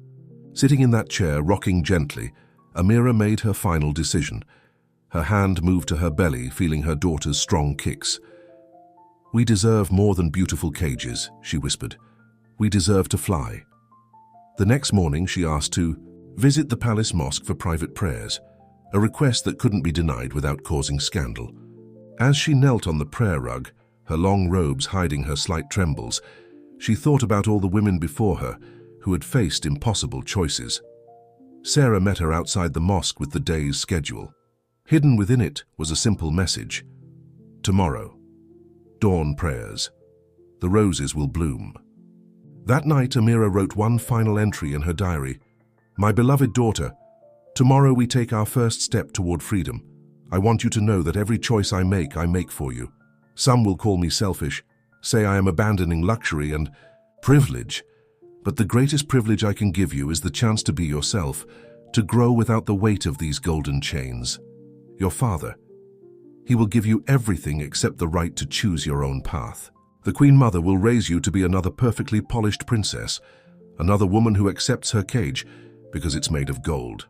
Sitting in that chair, rocking gently, Amira made her final decision. Her hand moved to her belly, feeling her daughter's strong kicks. "We deserve more than beautiful cages," she whispered. "We deserve to fly." The next morning, she asked to visit the palace mosque for private prayers, a request that couldn't be denied without causing scandal. As she knelt on the prayer rug, her long robes hiding her slight trembles, she thought about all the women before her who had faced impossible choices. Sarah met her outside the mosque with the day's schedule. Hidden within it was a simple message: "Tomorrow, dawn prayers. The roses will bloom." That night, Amira wrote one final entry in her diary: "My beloved daughter, tomorrow we take our first step toward freedom. I want you to know that every choice I make for you. Some will call me selfish, say I am abandoning luxury and privilege. But the greatest privilege I can give you is the chance to be yourself, to grow without the weight of these golden chains. Your father, he will give you everything except the right to choose your own path. The Queen Mother will raise you to be another perfectly polished princess, another woman who accepts her cage because it's made of gold.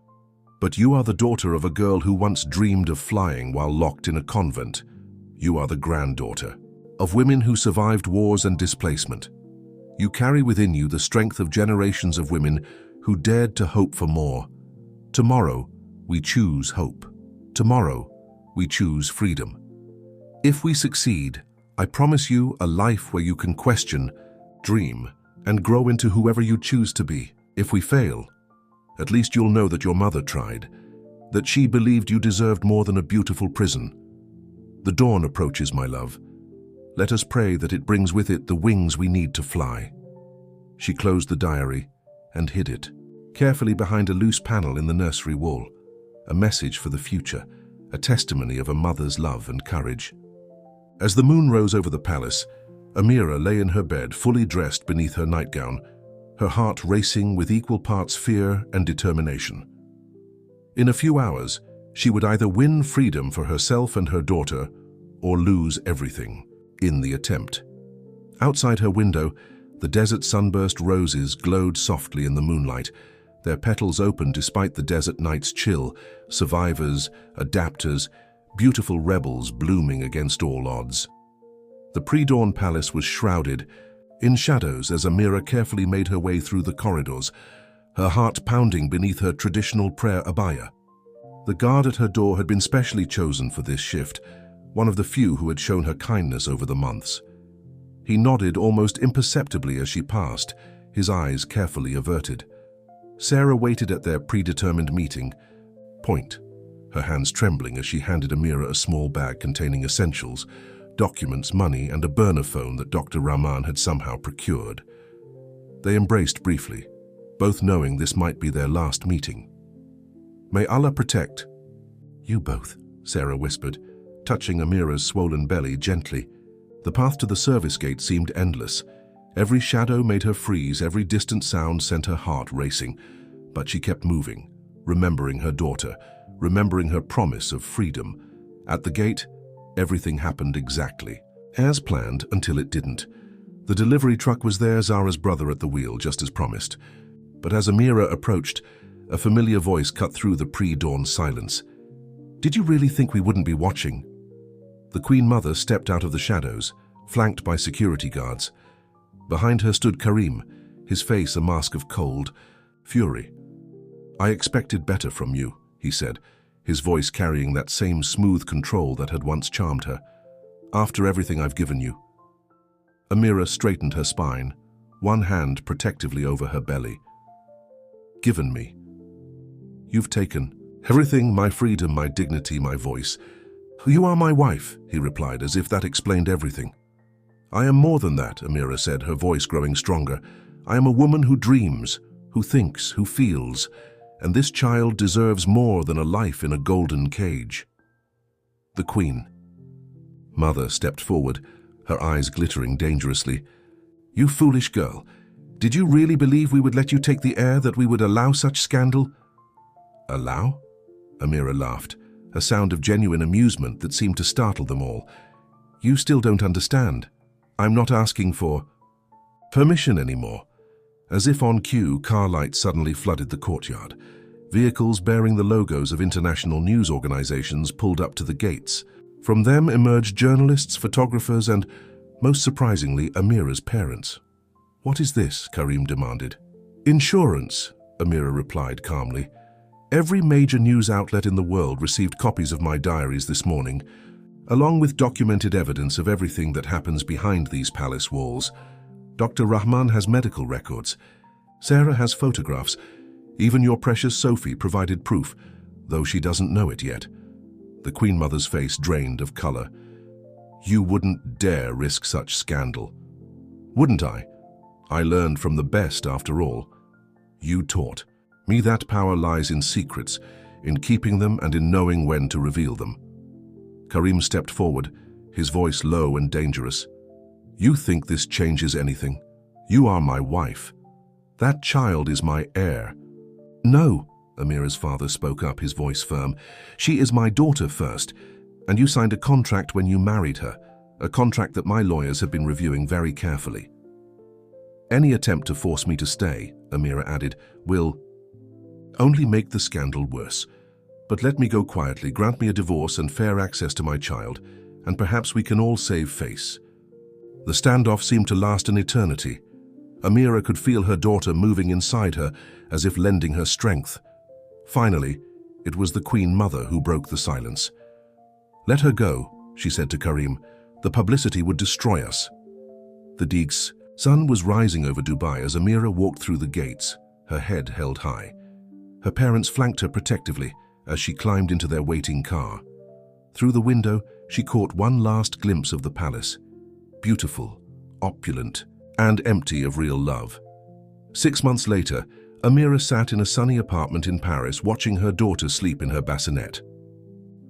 But you are the daughter of a girl who once dreamed of flying while locked in a convent. You are the granddaughter of women who survived wars and displacement. You carry within you the strength of generations of women who dared to hope for more. Tomorrow, we choose hope. Tomorrow, we choose freedom. If we succeed, I promise you a life where you can question, dream, and grow into whoever you choose to be. If we fail, at least you'll know that your mother tried, that she believed you deserved more than a beautiful prison. The dawn approaches, my love. Let us pray that it brings with it the wings we need to fly." She closed the diary and hid it, carefully behind a loose panel in the nursery wall, a message for the future, a testimony of a mother's love and courage. As the moon rose over the palace, Amira lay in her bed, fully dressed beneath her nightgown, her heart racing with equal parts fear and determination. In a few hours, she would either win freedom for herself and her daughter, or lose everything in the attempt. Outside her window, the desert sunburst roses glowed softly in the moonlight, their petals open despite the desert night's chill, survivors, adapters, beautiful rebels blooming against all odds. The pre-dawn palace was shrouded in shadows as Amira carefully made her way through the corridors, her heart pounding beneath her traditional prayer abaya. The guard at her door had been specially chosen for this shift, one of the few who had shown her kindness over the months. He nodded almost imperceptibly as she passed, his eyes carefully averted. Sarah waited at their predetermined meeting point, her hands trembling as she handed Amira a small bag containing essentials, documents, money, and a burner phone that Dr. Rahman had somehow procured. They embraced briefly, both knowing this might be their last meeting. "May Allah protect you both," Sarah whispered, touching Amira's swollen belly gently. The path to the service gate seemed endless. Every shadow made her freeze, every distant sound sent her heart racing. But she kept moving, remembering her daughter, remembering her promise of freedom. At the gate, everything happened exactly as planned until it didn't. The delivery truck was there, Zara's brother at the wheel, just as promised. But as Amira approached, a familiar voice cut through the pre-dawn silence. "Did you really think we wouldn't be watching?" The Queen Mother stepped out of the shadows, flanked by security guards. Behind her stood Karim, his face a mask of cold fury. "I expected better from you," he said, his voice carrying that same smooth control that had once charmed her. "After everything I've given you." Amira straightened her spine, one hand protectively over her belly. "Given me? You've taken everything, my freedom, my dignity, my voice. You are my wife," he replied, as if that explained everything. "I am more than that," Amira said, her voice growing stronger. "I am a woman who dreams, who thinks, who feels, and this child deserves more than a life in a golden cage." The Queen Mother stepped forward, her eyes glittering dangerously. "You foolish girl, did you really believe we would let you take the air, that we would allow such scandal?" "Allow?" Amira laughed, a sound of genuine amusement that seemed to startle them all. "You still don't understand. I'm not asking for permission anymore." As if on cue, car lights suddenly flooded the courtyard. Vehicles bearing the logos of international news organizations pulled up to the gates. From them emerged journalists, photographers, and, most surprisingly, Amira's parents. "What is this?" Karim demanded. "Insurance," Amira replied calmly. "Every major news outlet in the world received copies of my diaries this morning, along with documented evidence of everything that happens behind these palace walls. Dr. Rahman has medical records. Sarah has photographs. Even your precious Sophie provided proof, though she doesn't know it yet." The Queen Mother's face drained of color. "You wouldn't dare risk such scandal." "Wouldn't I? I learned from the best after all. You taught me that power lies in secrets, in keeping them and in knowing when to reveal them." Karim stepped forward, his voice low and dangerous. "You think this changes anything? You are my wife. That child is my heir." "No," Amira's father spoke up, his voice firm. "She is my daughter first, and you signed a contract when you married her, a contract that my lawyers have been reviewing very carefully." "Any attempt to force me to stay," Amira added, "will only make the scandal worse. But let me go quietly, grant me a divorce and fair access to my child, and perhaps we can all save face." The standoff seemed to last an eternity. Amira could feel her daughter moving inside her, as if lending her strength. Finally, it was the Queen Mother who broke the silence. "Let her go," she said to Karim. "The publicity would destroy us." The Dig's sun was rising over Dubai as Amira walked through the gates, her head held high. Her parents flanked her protectively as she climbed into their waiting car. Through the window, she caught one last glimpse of the palace. beautiful, opulent, and empty of real love. 6 months later, Amira sat in a sunny apartment in Paris watching her daughter sleep in her bassinet.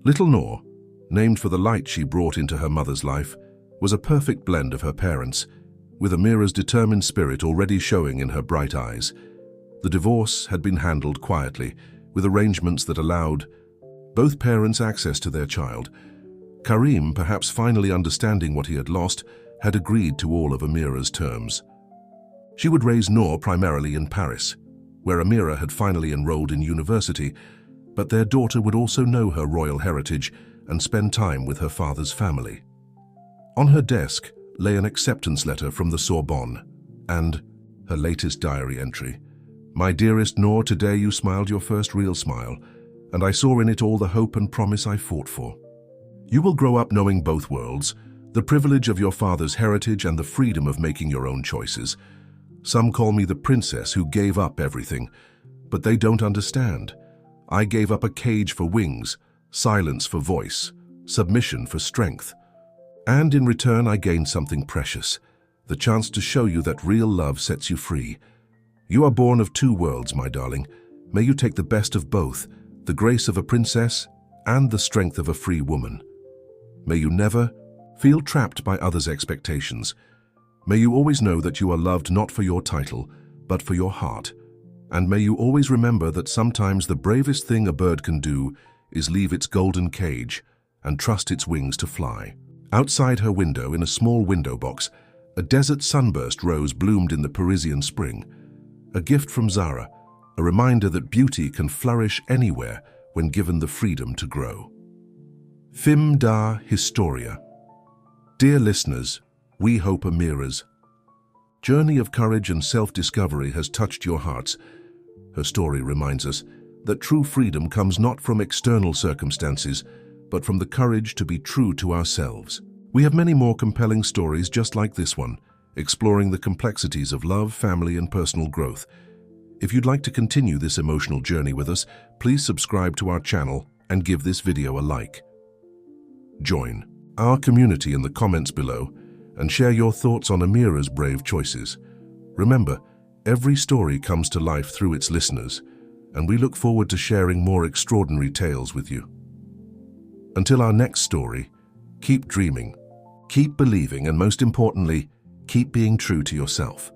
Little Noor, named for the light she brought into her mother's life, was a perfect blend of her parents, with Amira's determined spirit already showing in her bright eyes. The divorce had been handled quietly, with arrangements that allowed both parents access to their child. Karim, perhaps finally understanding what he had lost, had agreed to all of Amira's terms. She would raise Noor primarily in Paris, where Amira had finally enrolled in university, but their daughter would also know her royal heritage and spend time with her father's family. On her desk lay an acceptance letter from the Sorbonne and her latest diary entry. "My dearest Noor, today you smiled your first real smile, and I saw in it all the hope and promise I fought for. You will grow up knowing both worlds, the privilege of your father's heritage and the freedom of making your own choices. Some call me the princess who gave up everything, but they don't understand. I gave up a cage for wings, silence for voice, submission for strength. And in return I gained something precious, the chance to show you that real love sets you free. You are born of two worlds, my darling. May you take the best of both, the grace of a princess and the strength of a free woman. May you never feel trapped by others' expectations. May you always know that you are loved not for your title, but for your heart. And may you always remember that sometimes the bravest thing a bird can do is leave its golden cage and trust its wings to fly." Outside her window, in a small window box, a desert sunburst rose bloomed in the Parisian spring. A gift from Zara, a reminder that beauty can flourish anywhere when given the freedom to grow. Fim da Historia. Dear listeners, we hope Amira's journey of courage and self-discovery has touched your hearts. Her story reminds us that true freedom comes not from external circumstances, but from the courage to be true to ourselves. We have many more compelling stories just like this one, exploring the complexities of love, family, and personal growth. If you'd like to continue this emotional journey with us, please subscribe to our channel and give this video a like. Join our community in the comments below and share your thoughts on Amira's brave choices. Remember, every story comes to life through its listeners, and we look forward to sharing more extraordinary tales with you. Until our next story, keep dreaming, keep believing, and most importantly, keep being true to yourself.